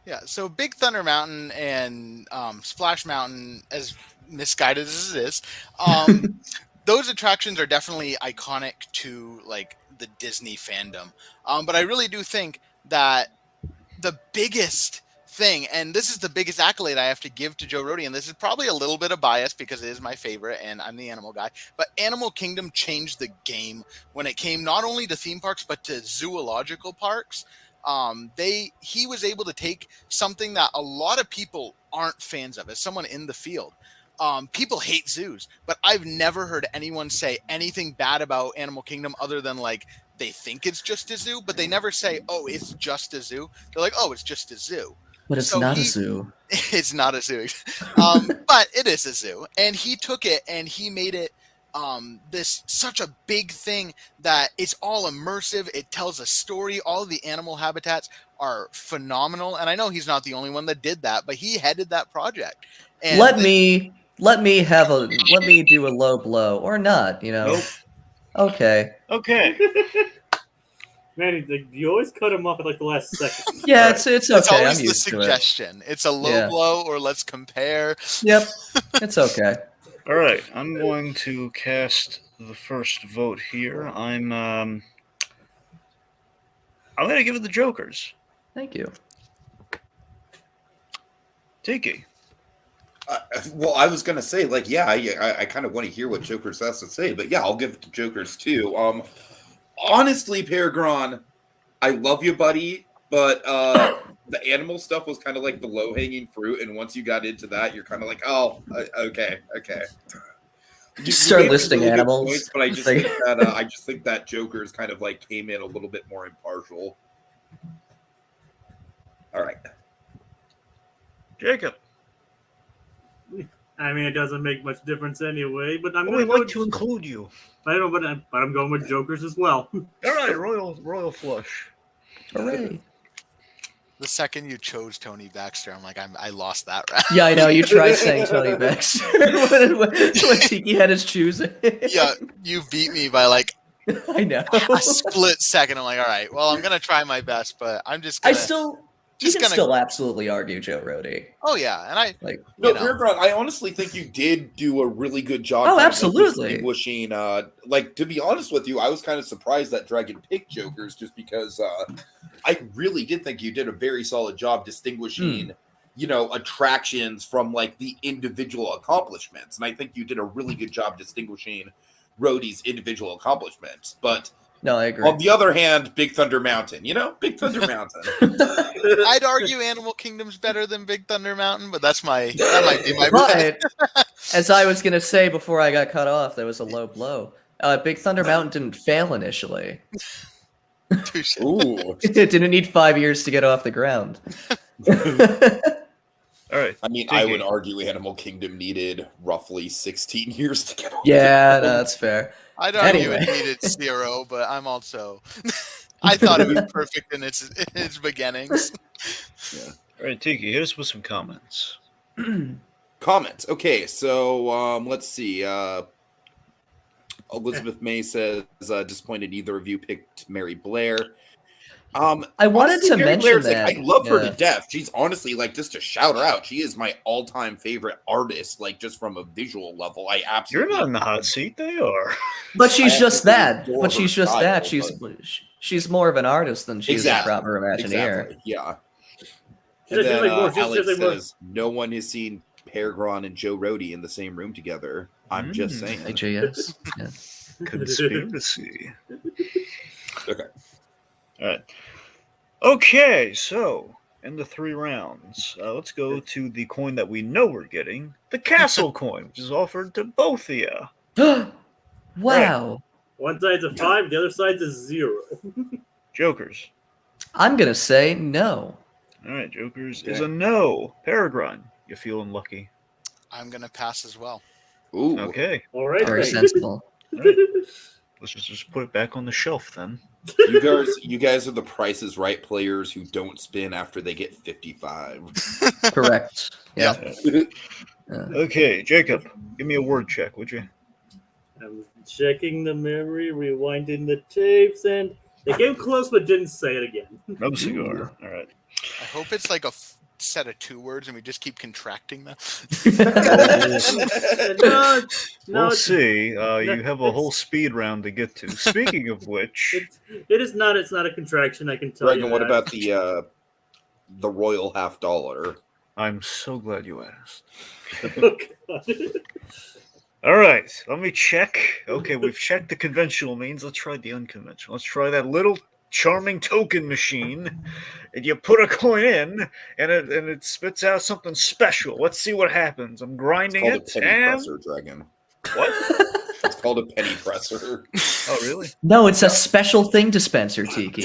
Yeah, so Big Thunder Mountain and Splash Mountain, as misguided as it is, those attractions are definitely iconic to like the Disney fandom. But I really do think that the biggest thing, and this is the biggest accolade I have to give to Joe Rohde, and this is probably a little bit of bias because it is my favorite and I'm the animal guy, but Animal Kingdom changed the game when it came not only to theme parks but to zoological parks. He was able to take something that a lot of people aren't fans of. As someone in the field, people hate zoos, but I've never heard anyone say anything bad about Animal Kingdom other than like they think it's just a zoo, but they never say, "Oh, it's just a zoo." They're like, "Oh, it's just a zoo." But it's not a zoo. It's not a zoo, but it is a zoo, and he took it and he made it this such a big thing that it's all immersive. It tells a story. All of the animal habitats are phenomenal, and I know he's not the only one that did that, but he headed that project. And let me do a low blow or not, you know. Nope. Okay. Okay. Man, you always cut him off at like the last second. Yeah, it's okay. It's always I'm the used to it. suggestion. It's a low blow or let's compare. Yep. It's okay. All right. I'm going to cast the first vote here. I'm going to give it the Jokers. Thank you. Tiki. Well, I was gonna say, like, yeah, I kind of want to hear what Jokers has to say, but yeah, I'll give it to Jokers too. Honestly, PerGron, I love you, buddy, but the animal stuff was kind of like the low-hanging fruit, and once you got into that, you're kind of like, oh, okay. You Start made listing really good animals. points, but I just think that Joker's kind of like came in a little bit more impartial. All right, Jacob. I mean, it doesn't make much difference anyway, but I'm Well, going we'd like to include you. I don't know, but I'm going with Jokers as well. All right, royal flush. Hooray. The second you chose Tony Baxter, I'm like, I lost that round. Yeah, I know. You tried saying Tony Baxter when Tiki had his choosing. Yeah, you beat me by like I know. a split second. I'm like, all right, well, I'm gonna try my best, but I'm just gonna. You can still absolutely argue Joe Rohde. Oh yeah, and no, PerGron, I honestly think you did do a really good job. Oh, absolutely. Distinguishing, like, to be honest with you, I was kind of surprised that Dragon picked Jokers just because I really did think you did a very solid job distinguishing, attractions from like the individual accomplishments, and I think you did a really good job distinguishing Rohde's individual accomplishments, but. No, I agree. On the other hand, Big Thunder Mountain, Big Thunder Mountain. I'd argue Animal Kingdom's better than Big Thunder Mountain, but that might be my But as I was gonna say before I got cut off, there was a low blow. Big Thunder Mountain didn't fail initially. Ooh. It didn't need 5 years to get off the ground. All right. I mean, I would argue Animal Kingdom needed roughly 16 years to get off. Yeah, that's fair. I'd argue it needed 0, but I'm also. I thought it was perfect in its beginnings. Yeah. All right, Tiki, hit us with some comments. Comments. Okay, so let's see. Elizabeth May says, disappointed neither of you picked Mary Blair. I wanted to mention that. I love her to death. She's honestly, like, just to shout her out, she is my all-time favorite artist, like, just from a visual level. I absolutely. You're not in the hot seat, they are. But she's just that. But she's just that. She's more of an artist than she's a proper Imagineer. Exactly. Yeah. And then Alex says, no one has seen PerGron and Joe Rohde in the same room together. I'm just saying. AJS. Yeah. Conspiracy. Okay. All right. Okay, so in the 3 rounds, let's go to the coin that we know we're getting, the castle coin, which is offered to both of you. Wow. Right. One side's a 5, the other side's a 0. Jokers. I'm going to say no. All right, Jokers is a no. PerGron, you feeling lucky? I'm going to pass as well. Ooh. Okay. All right. Very sensible. All right. Let's just put it back on the shelf then. You guys are the Price is Right players who don't spin after they get 55. Correct. Yeah. Okay, Jacob, give me a word check, would you? I'm checking the memory, rewinding the tapes, and they came close but didn't say it again. No cigar. All right. I hope it's like a set of 2 words and we just keep contracting them. No, We'll it's- see. You have a it's- whole speed round to get to. Speaking of which, it is not. It's not a contraction. I can tell you. Dragon, what that. about the royal $50? I'm so glad you asked. Oh, God. All right, let me check. Okay, we've checked the conventional means. Let's try the unconventional. Let's try that little charming token machine. And you put a coin in, and it spits out something special. Let's see what happens. I'm It's grinding called a it, penny and presser, Dragon. what? It's called a penny presser. Oh, really? No, it's a special thing dispenser, Tiki.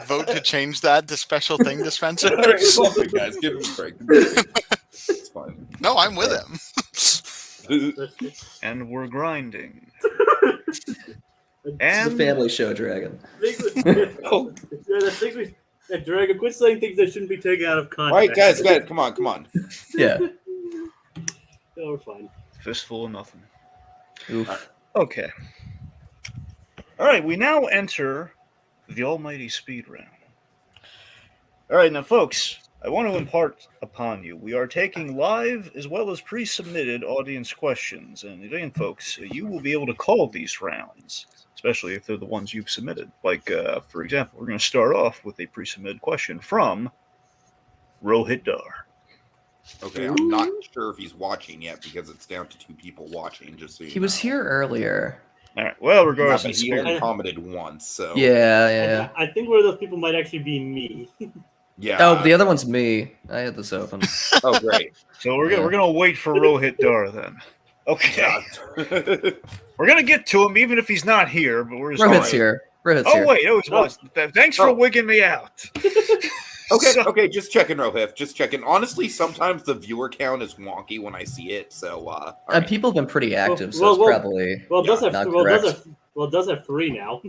Vote to change that to special thing dispenser. All right, it's all good, guys. Give him a break. It's fine. No, I'm with him. And we're grinding. It's a And family show, Dragon. Oh. Dragon, quit saying things that shouldn't be taken out of All right, context. guys, come on. Yeah. Oh, we're fine. fistful of nothing. Oof. Okay. All right, we now enter the almighty speed round. All right, now, folks, I want to impart upon you. We are taking live as well as pre-submitted audience questions. And again, folks, you will be able to call these rounds, especially if they're the ones you've submitted. Like, for example, we're going to start off with a pre-submitted question from Rohit Dar. Okay, I'm not sure if he's watching yet because it's down to 2 people watching. Just so you He was know. here earlier. All right, well, Yeah, regardless but of he spirit, only commented once, so Yeah. I think one of those people might actually be me. yeah. Oh, the other one's me. I had this open. Oh, great. so we're gonna wait for Rohit Dar then. Okay, Yeah. we're gonna get to him even if he's not here. But we're just Rohit's here. Rohit's Oh here. wait, no, it was. Thanks for Oh. wigging me out. Okay, So- okay, just checking, Rohith. Just checking. Honestly, sometimes the viewer count is wonky when I see it, so all right. People have been pretty active, so well, it's well, probably Well, it does have not it does have 3 now.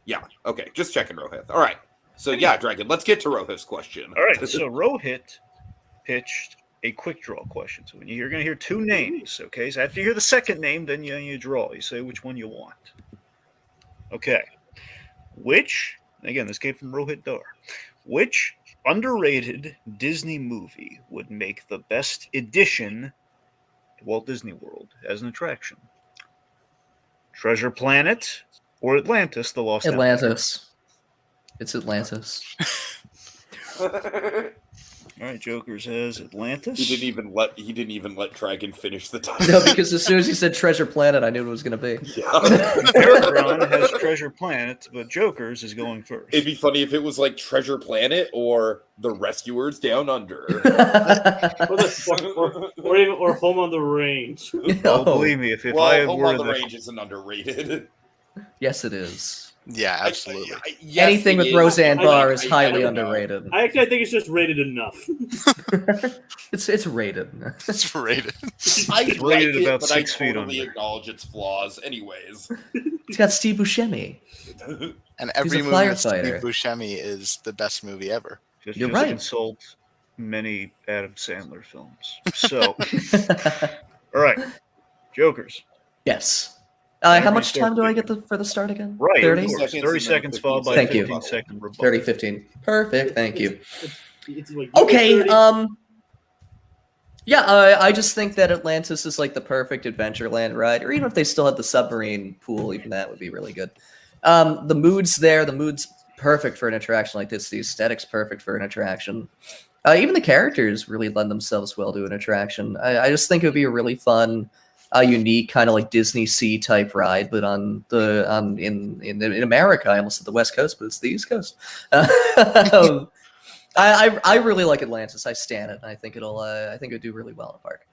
Yeah, okay, just checking, Rohith. All right. So yeah, Dragon, let's get to Rohith's question. All right, so Rohit pitched a quick draw question. So you're going to hear 2 names, okay? So after you hear the second name, then you draw. You say which one you want. Okay. Again, this came from Rohit Dar. Which underrated Disney movie would make the best addition to Walt Disney World as an attraction? Treasure Planet or Atlantis, the Lost Atlantis. It's Atlantis. All right, Joker says Atlantis. He didn't even let Dragon finish the time. No, because as soon as he said Treasure Planet, I knew what it was going to be. Yeah. PerGron has Treasure Planet, but Joker's is going first. It'd be funny if it was like Treasure Planet or The Rescuers Down Under. or Home on the Range. Oh, believe me, if well, I Home were on the the Range isn't underrated. Yes, it is. Yeah, absolutely. Yes, Anything it with is. Roseanne I- Barr I- is I highly don't know. underrated. I think it's just rated enough. It's rated. It's rated. I It's like rated it, about but 6 I feet totally under. acknowledge its flaws. Anyways, It's got Steve Buscemi. And every a movie with Steve firefighter. Buscemi is the best movie ever. You're just right. consult many Adam Sandler films. So, all right, Jokers. Yes. Every How much time do I second. get for the start again? Right, 30? of course. 30 30 seconds followed by Thank you. 15-second rebuttal. 30, 15. Perfect. Thank you. It's like, Okay. 30. Yeah, I just think that Atlantis is like the perfect Adventureland ride, or even if they still had the submarine pool, even that would be really good. The mood's there. The mood's perfect for an attraction like this. The aesthetic's perfect for an attraction. Even the characters really lend themselves well to an attraction. I just think it would be a really fun, unique kind of like Disney Sea type ride, but in America. I almost said the West Coast, but it's the East Coast. I really like Atlantis. I stan it. I think it'll do really well in the park.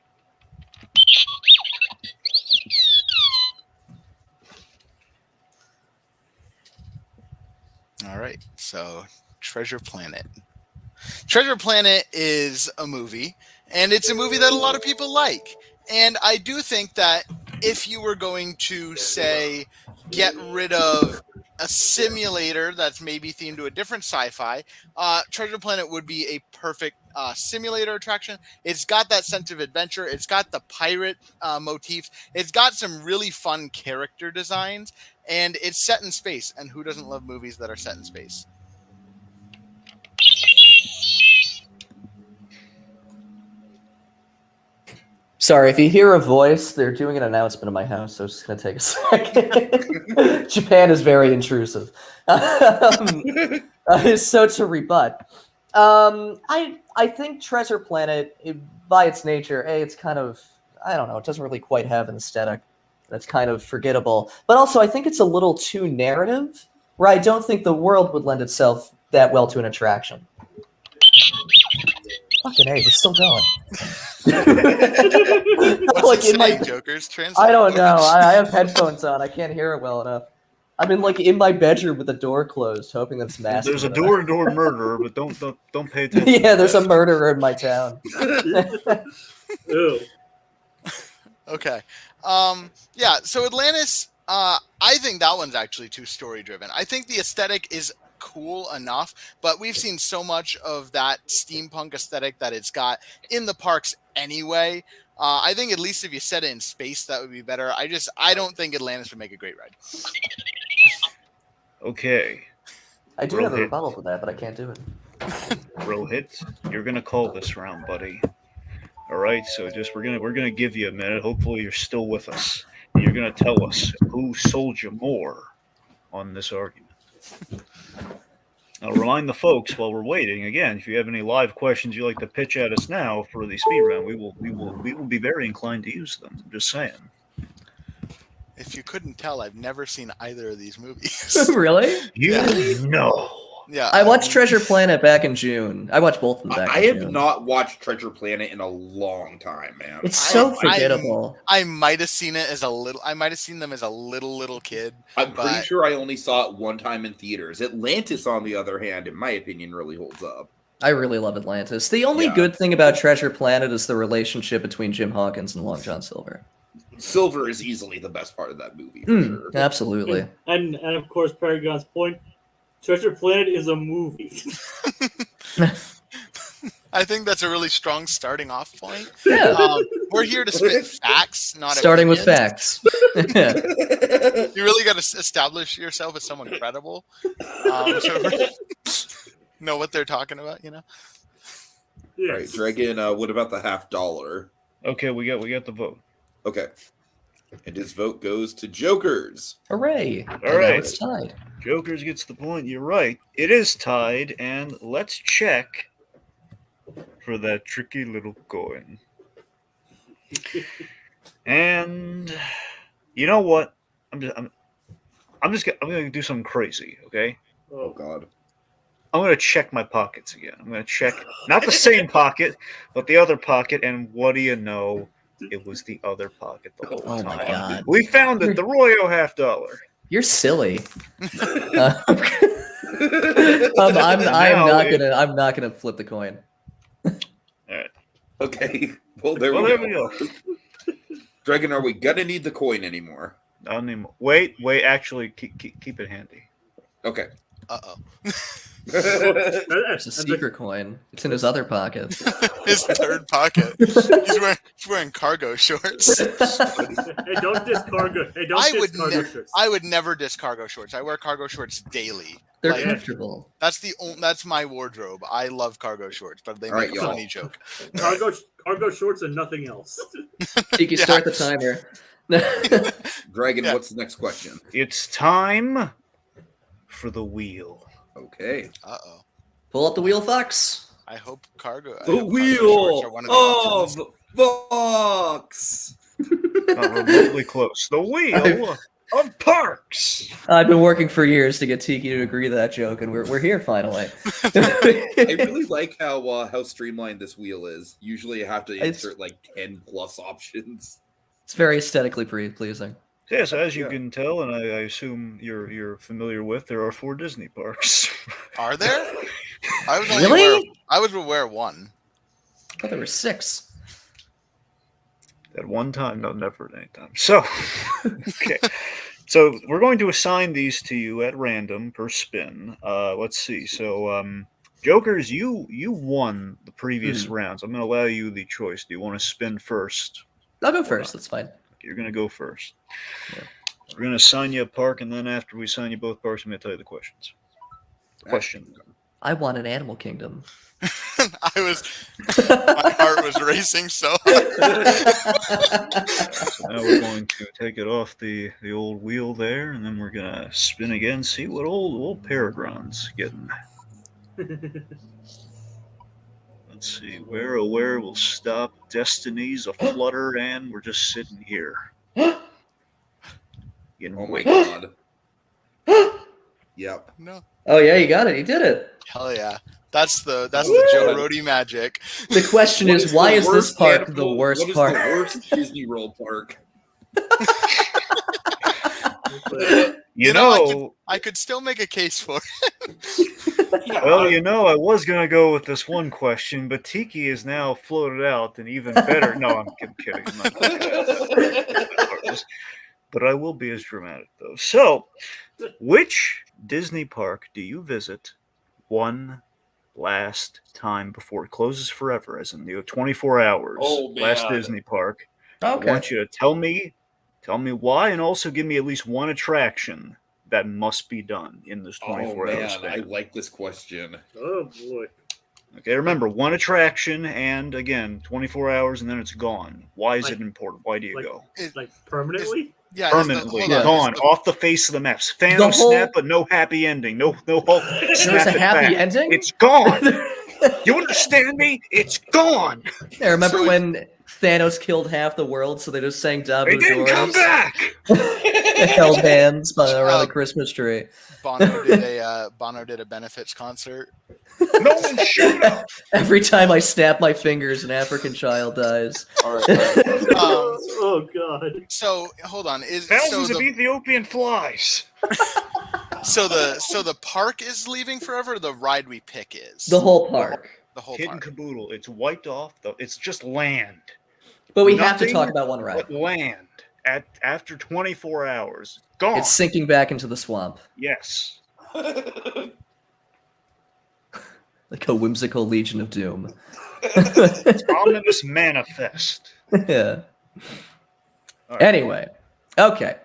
All right. So, Treasure Planet. Treasure Planet is a movie, and it's a movie that a lot of people like. And I do think that if you were going to say get rid of a simulator that's maybe themed to a different sci-fi, Treasure Planet would be a perfect simulator attraction. It's got that sense of adventure. It's got the pirate motifs. It's got some really fun character designs, and it's set in space. And who doesn't love movies that are set in space? Sorry, if you hear a voice, they're doing an announcement in my house, so it's just going to take a second. Japan is very intrusive. So to rebut, I think Treasure Planet, by its nature, it's kind of, I don't know, it doesn't really quite have an aesthetic that's kind of forgettable. But also, I think it's a little too narrative, where I don't think the world would lend itself that well to an attraction. Fucking A, it's still going. What's Like it in my saying, Jokers? Translate. I don't know. I have headphones on. I can't hear it well enough. I'm in my bedroom with the door closed, hoping that's massive. There's a door-to-door murderer, but don't pay attention. Yeah, there's a murderer in my town. Ew. Okay. Yeah, so Atlantis, I think that one's actually too story-driven. I think the aesthetic is cool enough, but we've seen so much of that steampunk aesthetic that it's got in the parks anyway. I think at least if you set it in space, that would be better. I don't think Atlantis would make a great ride. Okay, I do have a Rohit. rebuttal to that, but I can't do it. Rohit, you're gonna call this round, buddy. All right, so we're gonna give you a minute. Hopefully, you're still with us. And you're gonna tell us who sold you more on this argument. I'll remind the folks while we're waiting. Again, if you have any live questions you'd like to pitch at us now for the speed round, we will be very inclined to use them. I'm just saying. If you couldn't tell, I've never seen either of these movies. Really? You know. Yeah, I watched Treasure Planet back in June. I watched both of them back I in have June. not watched Treasure Planet in a long time, man. It's so I- forgettable. I might have seen it as a little. I might have seen them as a little kid. I'm pretty but- sure I only saw it one time in theaters. Atlantis, on the other hand, in my opinion, really holds up. I really love Atlantis. The only Yeah. good thing about Treasure Planet is the relationship between Jim Hawkins and Long John Silver. Silver is easily the best part of that movie, for sure. Absolutely. And of course, PerGron's point: Treasure Planet is a movie. I think that's a really strong starting off point. Yeah. We're here to spit facts, not Starting with opinions. facts. You really got to establish yourself as someone credible. So know what they're talking about, you know? Yes. Right, Dragon, what about the $50? Okay, we got the vote. Okay. And his vote goes to Jokers. Hooray. All And now right. it's tied. Jokers gets the point. You're right. It is tied, and let's check for that tricky little coin. And you know what? I'm going to do something crazy. Okay. Oh, God. I'm going to check my pockets again. I'm going to check not the same pocket, but the other pocket. And what do you know? It was the other pocket the whole Oh time. my God. We found it. The Royo $50. You're silly. I'm not gonna flip the coin. Okay. Well, there Well, we there go. we go. Dragon, are we going to need the coin anymore? I don't need. Wait. Actually, keep it handy. Okay. Uh-oh. It's a secret coin. It's in his other pocket. His third pocket. He's wearing cargo shorts. Hey, don't diss cargo. Hey, don't diss cargo shirts. I would never diss cargo shorts. I wear cargo shorts daily. They're Like, comfortable. that's my wardrobe. I love cargo shorts, but they All make right, a y'all. funny joke. Cargo shorts and nothing else. Tiki, Yeah. start the timer. Dragon, Yeah. what's the next question? It's time for the wheel. Okay. Uh-oh. Pull up the wheel, Fox. I hope cargo. I The hope cargo wheel shorts are one of the options. of Fox. Not remotely close. The wheel of parks. I've been working for years to get Tiki to agree to that joke, and we're here finally. I really like how streamlined this wheel is. Usually, I have to It's- insert like 10 plus options. It's very aesthetically pleasing. Yes, as you Yeah. can tell, and I assume you're familiar with, there are 4 Disney parks. Are there? I was Really? I was aware of one. I thought there were 6. At one time, no, never at any time. So, okay. So we're going to assign these to you at random per spin. Let's see. So, Jokers, you won the previous rounds. I'm going to allow you the choice. Do you want to spin first? I'll go first. That's fine. You're going to go first. Yeah. We're going to assign you a park, and then after we assign you both parks, I'm going to tell you the questions. Question. I want an Animal Kingdom. my heart was racing so hard. So now we're going to take it off the old wheel there, and then we're going to spin again, see what old PerGron's getting. Let's see, where oh where will stop, Destiny's aflutter, and we're just sitting here. Getting Oh my weight. god. Yep. No. Oh yeah, you got it. You did it. Hell yeah. That's the Joe Rohde magic. The question What is, why the is this worst park animal- the worst what is park? the worst Disney World park? You know, know, I could still make a case for it. well, you know, I was going to go with this one question, but Tiki is now floated out an even better. No, I'm kidding. I'm not gonna do that. But I will be as dramatic, though. So, which Disney park do you visit one last time before it closes forever, as in 24 hours? Oh, man. Last Disney park. I Okay. want you to tell me why, and also give me at least one attraction that must be done in this 24 Oh hour man, span. I like this question. Oh boy. Okay, remember, one attraction, and again, 24 hours, and then it's gone. Why is Like- it important? Why do you like- go? Like permanently? Yeah, Permanently hold on, gone, is off the face of the maps. The Thanos whole- snap, but no happy ending. No Hulk There snap was a it happy back. ending. It's gone. You understand me? It's gone. I remember So- when Thanos killed half the world, so they just sang They Dabu didn't come Doris. back. Held hands around the Christmas tree. Bono did a benefits concert. No one showed up. Every time I snap my fingers, an African child dies. All right. Oh god. So hold on, Thousands of Ethiopian flies. so the park is leaving forever. Or the ride we pick is The whole park. the whole Hidden park. caboodle. It's wiped off. Though it's just land. But we have to Nothing talk about one ride. But land after 24 hours. Gone. It's sinking back into the swamp. Yes. Like a whimsical Legion of Doom. Ominous manifest. Yeah. All right. Anyway, okay.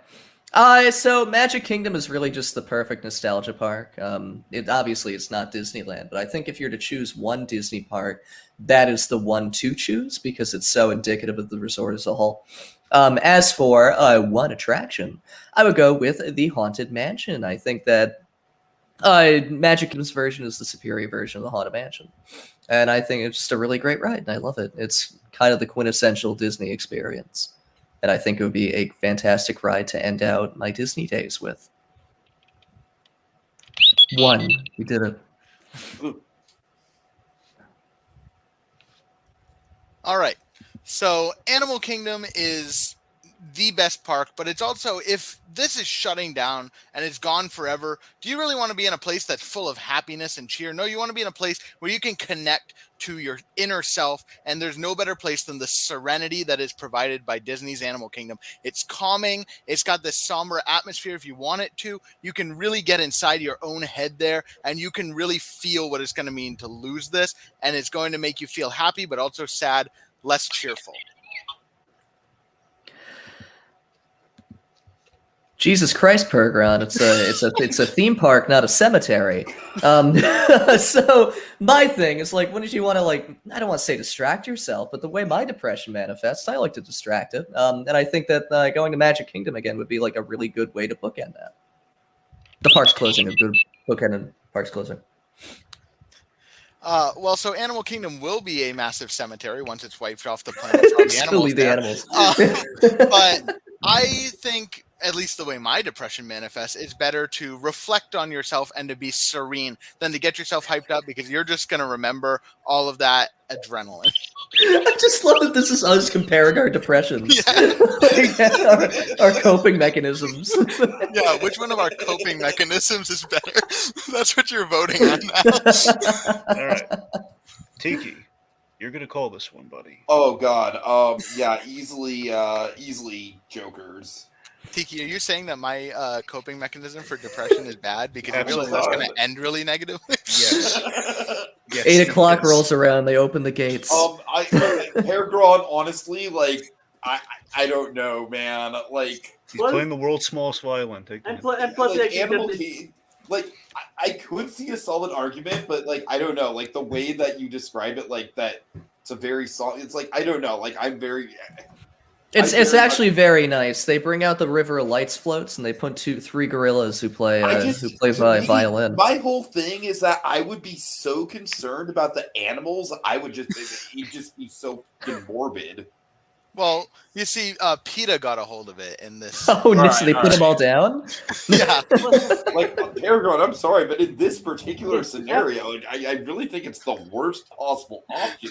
So Magic Kingdom is really just the perfect nostalgia park. It's not Disneyland, but I think if you're to choose one Disney park, that is the one to choose because it's so indicative of the resort as a whole. As for one attraction, I would go with the Haunted Mansion. I think that Magic Kingdom's version is the superior version of the Haunted Mansion. And I think it's just a really great ride, and I love it. It's kind of the quintessential Disney experience. And I think it would be a fantastic ride to end out my Disney days with. One. We did it. All right. So Animal Kingdom is the best park, but it's also, if this is shutting down and it's gone forever, do you really want to be in a place that's full of happiness and cheer? No, you want to be in a place where you can connect to your inner self, and there's no better place than the serenity that is provided by Disney's Animal Kingdom. It's calming. It's got this somber atmosphere. If you want it to, you can really get inside your own head there, and you can really feel what it's going to mean to lose this, and it's going to make you feel happy, but also sad, less cheerful. Jesus Christ, PerGron! It's a theme park, not a cemetery. So my thing is like, when did you want to I don't want to say distract yourself, but the way my depression manifests, I like to distract it. And I think that going to Magic Kingdom again would be like a really good way to bookend that. The park's closing. A good bookend and park's closing. Well, so Animal Kingdom will be a massive cemetery once it's wiped off the planet. All the Still leave the animals animals. but I think, at least the way my depression manifests, it's better to reflect on yourself and to be serene than to get yourself hyped up, because you're just going to remember all of that adrenaline. I just love that this is us comparing our depressions. Yeah. our coping mechanisms. Yeah, which one of our coping mechanisms is better? That's what you're voting on now. All right. Tiki, You're gonna call this one, buddy. Oh God. Yeah, easily Jokers. Tiki, are you saying that my coping mechanism for depression is bad because you realize that's going to end really negatively? Yes. Yes, 8 o'clock it is. rolls around. They open the gates. PerGron, honestly, like I don't know, man. Like He's playing the world's smallest violin. Take And, that. plus, like they Animal actually Kingdom, like I could see a solid argument, but like I don't know, like the way that you describe it, like that it's a very solid. It's like I don't know, like I'm very. It's I very actually very nice. They bring out the River of Lights floats, and they put 3 gorillas who play violin. My whole thing is that I would be so concerned about the animals. I would just it'd just be so fucking morbid. Well, you see, PETA got a hold of it in this. Oh, so they put them all down? Yeah. Like PerGron, I'm sorry, but in this particular scenario, like, I really think it's the worst possible option.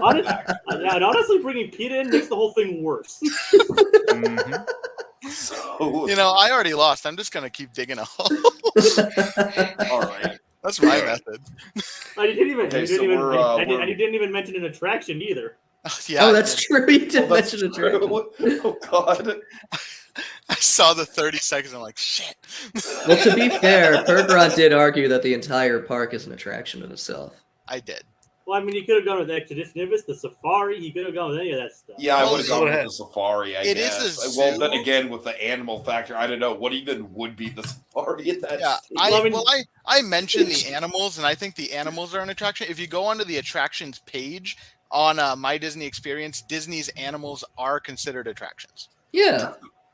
honestly, bringing PETA in makes the whole thing worse. Mm-hmm. So, You know, I already lost. I'm just going to keep digging a hole. all right. That's my method. And you didn't even mention an attraction either. Yeah, Oh, that's true. You did Oh, that's mention a true. dragon. Oh God. I saw the 30 seconds. I'm like, shit. Well, to be fair, PerGron did argue that the entire park is an attraction in itself. I did. Well, I mean, he could have gone with the Expeditionist, the Safari. He could have gone with any of that stuff. Yeah, I Well, would have gone with the safari. I it is guess. a Well, zoo. then again, with the animal factor, I don't know what even would be the safari at that. Yeah, stage. I mentioned the animals, and I think the animals are an attraction. If you go onto the attractions page on My Disney Experience, Disney's animals are considered attractions. Yeah.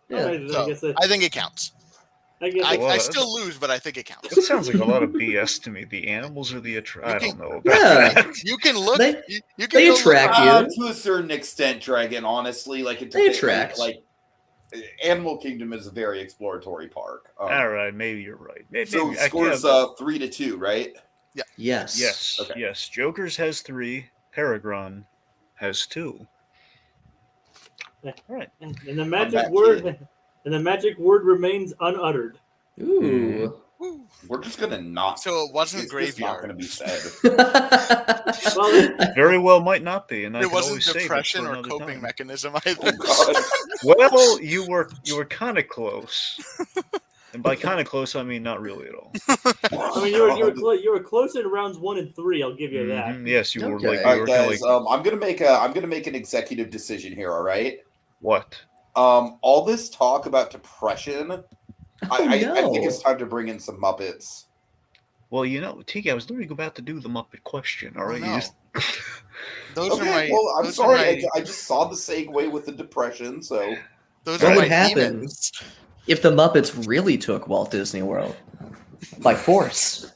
So, I think it counts. I still lose, but I think it counts. That sounds like a lot of BS to me. The animals are the I don't know. About Yeah. that. You can look. They- you can they go look attract around. you. To a certain extent, Dragon. Honestly, like it They attract. Like Animal Kingdom is a very exploratory park. All right, maybe you're right. Maybe, So I scores can't- 3-2, right? Yes. Yes, Okay. yes. Jokers has 3. PerGron has 2. All right. And the back magic word remains unuttered. Ooh. Woo. We're just gonna not. So it wasn't It's just not graveyard. gonna be said. Well, Very well might not be, and I It can wasn't always save it depression for or another coping time. mechanism Oh, either. God. Well, you were kind of close, and by kind of close, I mean not really at all. I mean, you were close in rounds 1 and 3. I'll give you that. Mhm, yes, you were Okay. like, All you were right, kinda guys. like I'm gonna make an executive decision here. All right. what? All this talk about depression, I no. think it's time to bring in some Muppets. Well, you know, Tiki, I was literally about to do the Muppet question. All right, no. you just Those are Okay, my. well, I'm those are sorry. my- I just saw the segue with the depression, so Those What are would my happen? demons. If the Muppets really took Walt Disney World by force.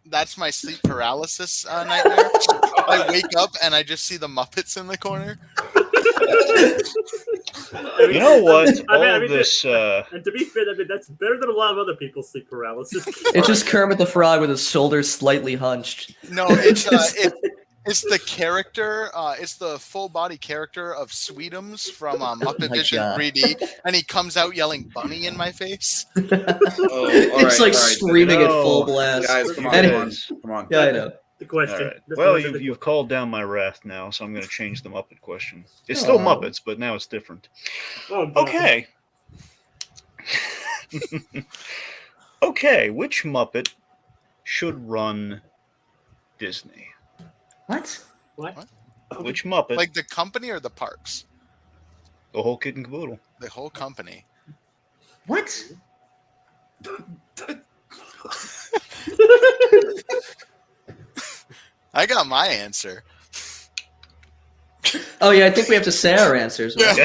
That's my sleep paralysis nightmare. I wake up and I just see the Muppets in the corner. You know what? I mean, All of this. And to be fair, I mean, that's better than a lot of other people's sleep paralysis. It's just Kermit the Frog with his shoulders slightly hunched. No, it's the character. It's the full body character of Sweetums from Muppet my Vision God. 3D, and he comes out yelling "Bunny" in my face. It's like screaming at full blast. Guys, come on, And- come on, come on. Yeah, I know. The question. All right. That's Well, the- you've called down my wrath now, so I'm going to change the Muppet question. It's still Aw. Muppets, but now it's different. Oh, God. Okay. Okay, which Muppet should run Disney? What? What? Which Muppet? Like the company or the parks? The whole kit and caboodle. The whole company. What? I got my answer. Oh yeah, I think we have to say our answers. Right?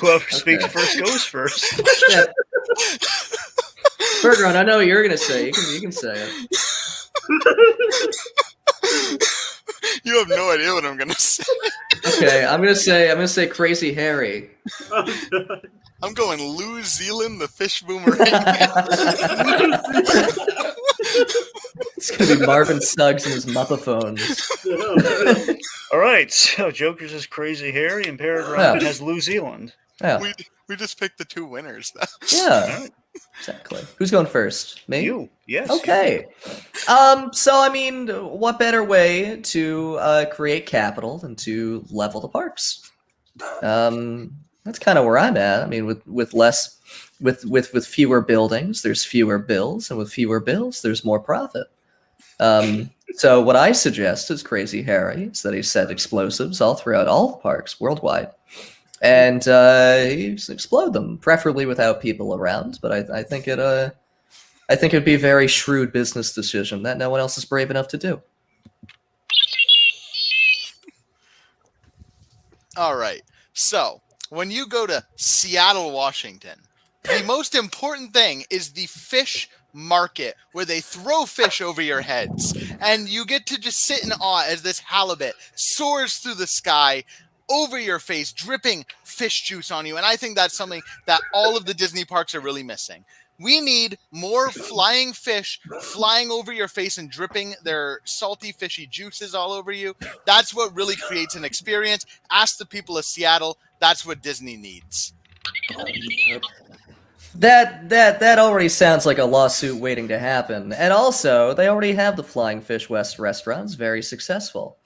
Whoever speaks first goes first. Yeah. PerGron, I know what you're gonna say. You can say it. You have no idea what I'm gonna say. Okay, I'm gonna say Crazy Harry. Oh, God. I'm going New Zealand, the fish boomerang. It's gonna be Marvin Suggs and his Muppaphones. Oh, All right, so Joker's is Crazy Harry, and PerGron Yeah. has New Zealand. Yeah. We just picked the two winners. Yeah. Exactly. Who's going first? Me? You, yes. Okay. So I mean, what better way to create capital than to level the parks? That's kind of where I'm at. I mean, with less, with fewer buildings, there's fewer bills, and with fewer bills, there's more profit. So what I suggest is Crazy Harry is that he set explosives all throughout all the parks worldwide, and he explode them, preferably without people around. But I think it'd be a very shrewd business decision that no one else is brave enough to do. All right. So when you go to Seattle, Washington, the most important thing is the fish market where they throw fish over your heads. And you get to just sit in awe as this halibut soars through the sky over your face, dripping fish juice on you. And I think that's something that all of the Disney parks are really missing. We need more flying fish flying over your face and dripping their salty, fishy juices all over you. That's what really creates an experience. Ask the people of Seattle. That's what Disney needs. That already sounds like a lawsuit waiting to happen. And also, they already have the Flying Fish West restaurants, very successful.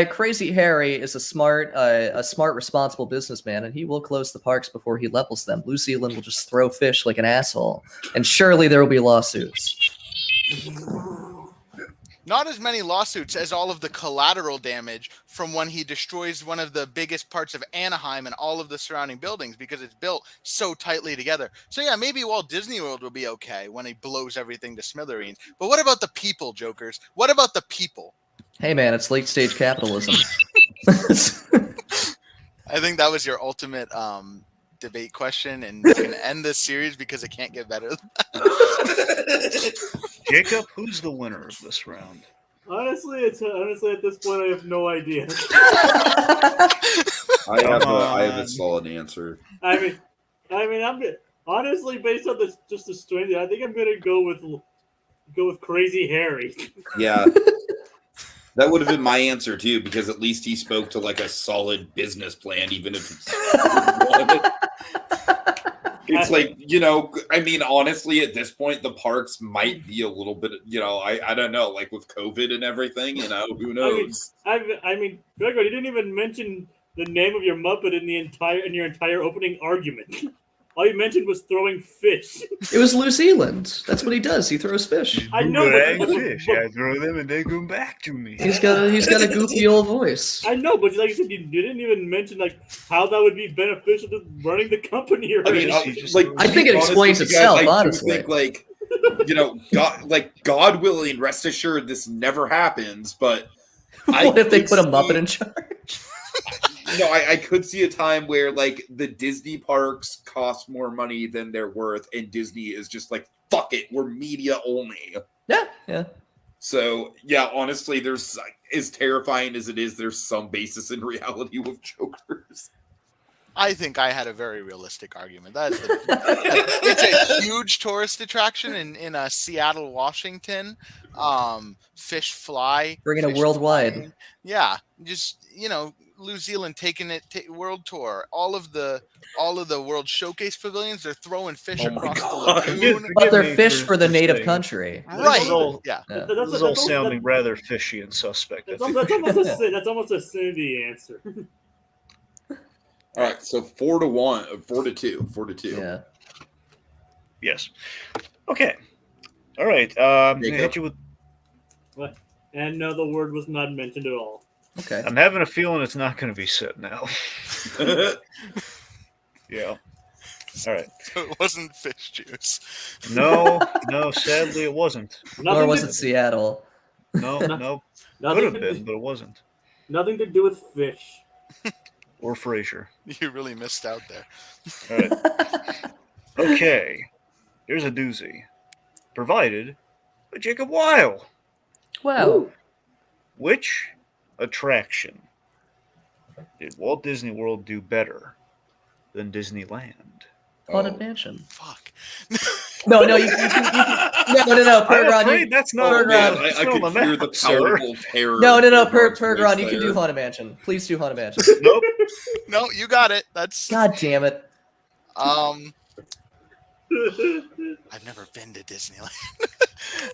Crazy Harry is a smart, responsible businessman, and he will close the parks before he levels them. New Zealand will just throw fish like an asshole, and surely there will be lawsuits. Not as many lawsuits as all of the collateral damage from when he destroys one of the biggest parts of Anaheim and all of the surrounding buildings because it's built so tightly together. So yeah, maybe Walt Disney World will be okay when he blows everything to smithereens. But what about the people, jokers? What about the people? Hey man, it's late stage capitalism. I think that was your ultimate debate question, and you can end this series because it can't get better than that. Jacob, who's the winner of this round? Honestly, at this point, I have no idea. I have a solid answer. I mean, I'm honestly based on just the strength. I think I'm gonna go with Crazy Harry. Yeah. That would have been my answer too, because at least he spoke to like a solid business plan, even if it's like, I mean, honestly, at this point, the parks might be a little bit, I don't know, like with COVID and everything, who knows? I mean, Gregor, you didn't even mention the name of your Muppet in your entire opening argument. All you mentioned was throwing fish. It was New Zealand. That's what he does. He throws fish. I know, but fish. I throw them and they come back to me. He's got a goofy old voice. I know, but like you said, you didn't even mention like how that would be beneficial to running the company. I mean, I think it explains itself. Honestly, think, God willing, rest assured, this never happens. But what if they put a Muppet in charge? I could see a time where like the Disney parks cost more money than they're worth, and Disney is just like, fuck it, we're media only. Yeah. So yeah, honestly, there's as terrifying as it is, there's some basis in reality with jokers. I think I had a very realistic argument. It's a huge tourist attraction in Seattle, Washington. Fish fly. Bringing it worldwide. Flying. Yeah, just New Zealand taking it world tour. All of the World Showcase pavilions, they're throwing fish across the lagoon. But they're fish for the native country. Right. This is all sounding rather fishy and suspect. That's almost a Cindy answer. All right, so 4-2. Yeah. Yes. Okay. All right. I'm gonna hit you with. What? And no, the word was not mentioned at all. Okay. I'm having a feeling it's not going to be sit now. Yeah. All right. So it wasn't fish juice. No, sadly it wasn't. Nor was it Seattle. No. Could have been, but it wasn't. Nothing to do with fish. Or Frasier. You really missed out there. All right. Okay. Here's a doozy. Provided by Jacob Weil. Wow. Ooh. Which attraction did Walt Disney World do better than Disneyland? Haunted Mansion. Fuck. No, no, you no, I'm PerGron. afraid that's not. Oh, man, PerGron. I could on the hear the map, sir. palatable terror. No, in PerGron, voice you can do there. Haunted Mansion. Please do Haunted Mansion. Nope. No, you got it. That's God damn it. I've never been to Disneyland.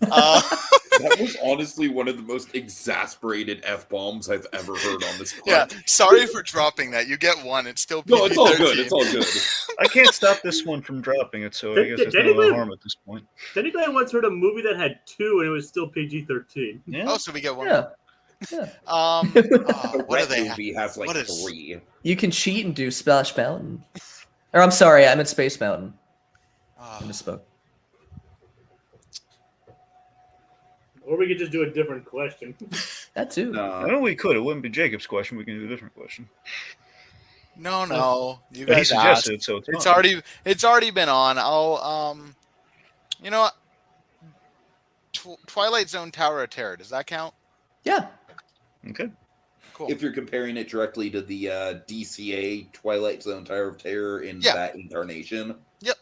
That was honestly one of the most exasperated F-bombs I've ever heard on this Yeah, podcast. sorry for dropping that. You get one. It's still PG-13. No, it's all good. It's all good. I can't stop this one from dropping it, so I guess there's no harm at this point. Did anybody once heard a movie that had 2 and it was still PG-13? Yeah. Oh, so we get one. Yeah. Yeah. The What do Red they movie has like what is- 3. You can cheat and do Splash Mountain. Or I'm sorry, I meant Space Mountain. I misspoke. Or we could just do a different question. That too. I know we could. It wouldn't be Jacob's question. We can do a different question. No. You But he guys asked. suggested it, so It's already been on. I'll you know what? Twilight Zone Tower of Terror. Does that count? Yeah. Okay. Cool. If you're comparing it directly to the DCA Twilight Zone Tower of Terror in Yeah. that incarnation. Yep.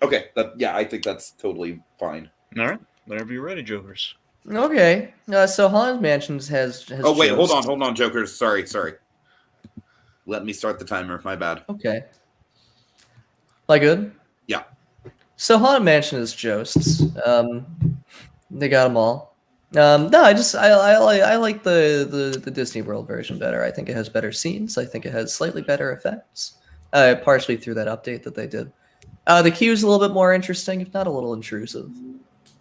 Okay. I think that's totally fine. All right. Whenever you're ready, Jokers. Okay. So Haunted Mansions has Oh wait, Jost. hold on, Jokers. Sorry. Let me start the timer. My bad. Okay. Like good? Yeah. So Haunted Mansion is Josts. They got them all. No, I like the Disney World version better. I think it has better scenes. I think it has slightly better effects. Partially through that update that they did. The queue is a little bit more interesting, if not a little intrusive.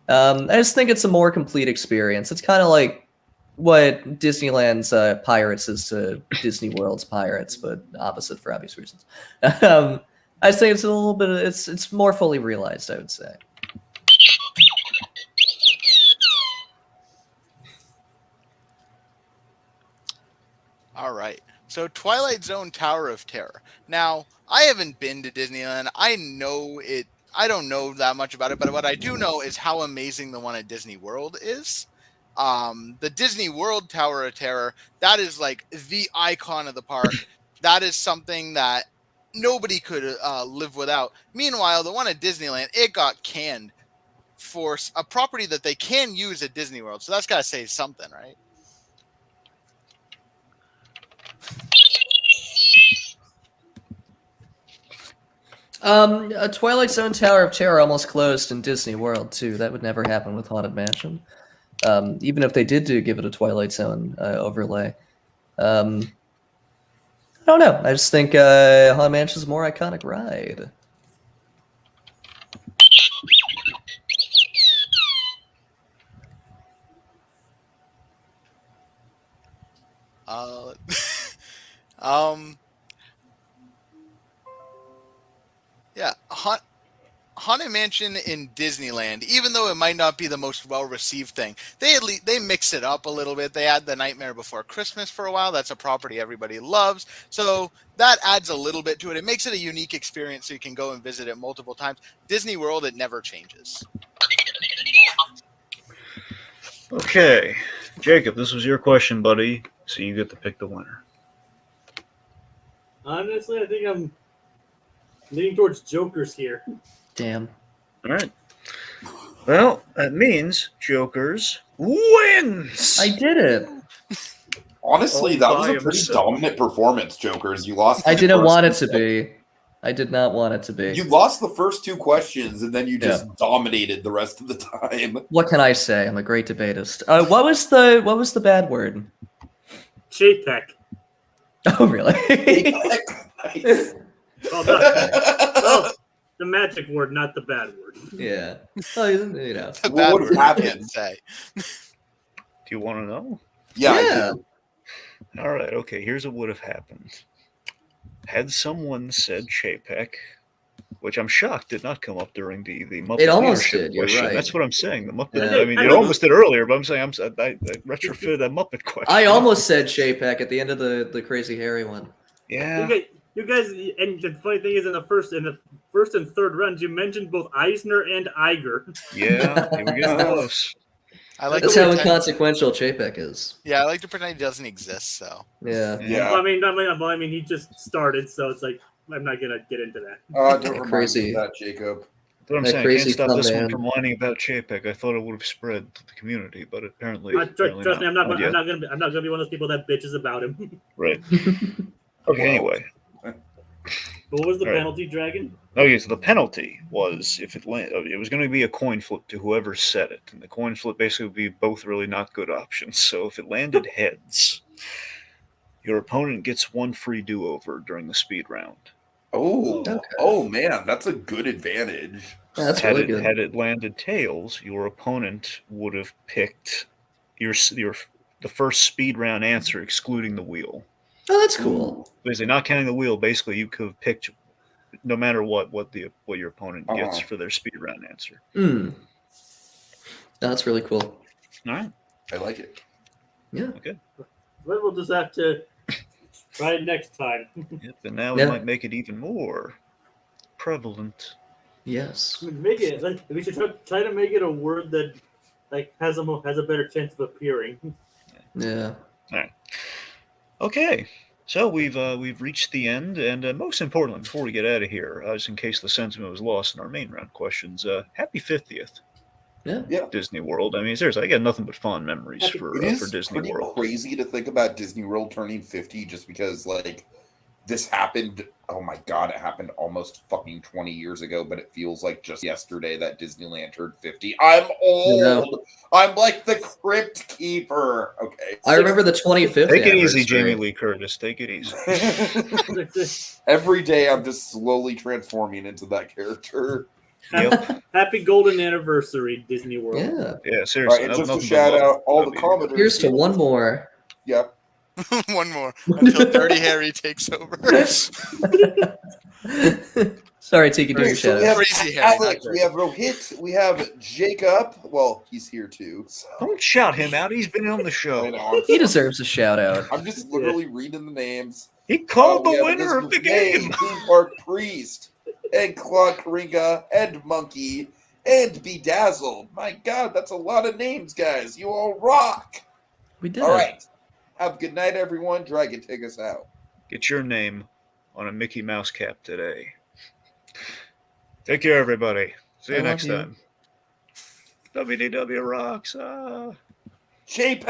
I just think it's a more complete experience. It's kind of like what Disneyland's Pirates is to Disney World's Pirates, but opposite for obvious reasons. I just think it's a little bit. It's more fully realized, I would say. All right. So Twilight Zone Tower of Terror. Now, I haven't been to Disneyland. I know it. I don't know that much about it, but what I do know is how amazing the one at Disney World is. The Disney World Tower of Terror, that is like the icon of the park. That is something that nobody could live without. Meanwhile, the one at Disneyland, it got canned for a property that they can use at Disney World. So that's got to say something, right? A Twilight Zone Tower of Terror almost closed in Disney World too. That would never happen with Haunted Mansion. Even if they did give it a Twilight Zone overlay. I don't know. I just think Haunted Mansion is a more iconic ride. Yeah, Haunted Mansion in Disneyland, even though it might not be the most well-received thing, they mix it up a little bit. They had The Nightmare Before Christmas for a while. That's a property everybody loves. So that adds a little bit to it. It makes it a unique experience so you can go and visit it multiple times. Disney World, it never changes. Okay. Jacob, this was your question, buddy, so you get to pick the winner. Honestly, I think I'm leaning towards Jokers here. Damn. All right. Well, that means Jokers wins. I did it. Honestly, All that was by a pretty himself. dominant performance, Jokers. You lost. I the didn't first want it two to be. I did not want it to be. You lost the first 2 questions, and then you just dominated the rest of the time. What can I say? I'm a great debatist. What was the bad word? Chapek. Oh, really? Nice. Well, the magic word, not the bad word. Yeah. Well, you know. The What bad would word you happen? can't say. Do you want to know? Yeah. I Yeah. do. All right. Okay. Here's what would have happened. Had someone said Chapek, which I'm shocked did not come up during the Muppet It almost leadership did, you're question. right. That's what I'm saying. The Muppet. Yeah. I mean, it almost did earlier, but I'm saying I retrofitted that Muppet question. I almost said Chapek at the end of the Crazy Harry one. Yeah. You guys, and the funny thing is, in the first and third rounds, you mentioned both Eisner and Iger. Yeah. You were getting close. I like That's to how pretend, inconsequential Chapek is. yeah, I like to pretend he doesn't exist. So Yeah. Yeah. Well, I mean, he just started, so it's like I'm not gonna get into that. Don't remind Crazy. me of that, Jacob. That's what I'm That saying. I crazy can't stop fun this one man. from whining about Chapek. I thought it would have spread to the community, but apparently, Trust me, I'm not yet. gonna be one of those people that bitches about him. Right. Okay. Anyway. But what was the All right. penalty, Dragon? Okay, so the penalty was if it it was going to be a coin flip to whoever said it, and the coin flip basically would be both really not good options. So if it landed heads, your opponent gets one free do-over during the speed round. Oh, Okay. oh man, that's a good advantage. Yeah, that's had really it good. had it landed tails, your opponent would have picked your the first speed round answer, excluding the wheel. Oh, that's cool. Basically, not counting the wheel, basically you could have picked no matter what your opponent gets for their speed round answer. Mm. That's really cool. All right. I like it. Yeah. Okay. Well, we'll just have to try it next time. Yep, and now we might make it even more prevalent. Yes. Make it like we should try to make it a word that like has a better chance of appearing. Yeah. All right. Okay. So we've reached the end, and most importantly, before we get out of here, just in case the sentiment was lost in our main round questions, happy 50th, Yeah. Disney World. I mean, seriously, I got nothing but fond memories for Disney pretty World. crazy to think about Disney World turning 50, just because like this happened. Oh my god, it happened almost fucking 20 years ago, but it feels like just yesterday that Disneyland turned 50. I'm old. I'm like the crypt keeper. Okay. I remember the 25th. Take it easy, anniversary. Jamie Lee Curtis. Take it easy. Every day I'm just slowly transforming into that character. Yep. Happy golden anniversary, Disney World. Yeah. Yeah, All seriously. right, and just to nothing but shout love. out all the WDW. commenters. Here's to one more. Yep. One more until Dirty Harry takes over. Sorry, Tiki, do Okay, your so shout we out. have Crazy Harry, not Alex, we have Rohit, we have Jacob. Well, he's here too. So. Don't shout him out. He's been on the I show. know, I'm He sorry. deserves a shout out. I'm just literally reading the names. He called We the have winner of the Mr. May, game. Theme Park Priest, and Claude Karinga, and Monkey, and Bedazzled. My God, that's a lot of names, guys. You all rock. We did. All right. Have a good night, everyone. Dragon, take us out. Get your name on a Mickey Mouse cap today. Take care, everybody. See you I love next you. time. WDW rocks. JPEG.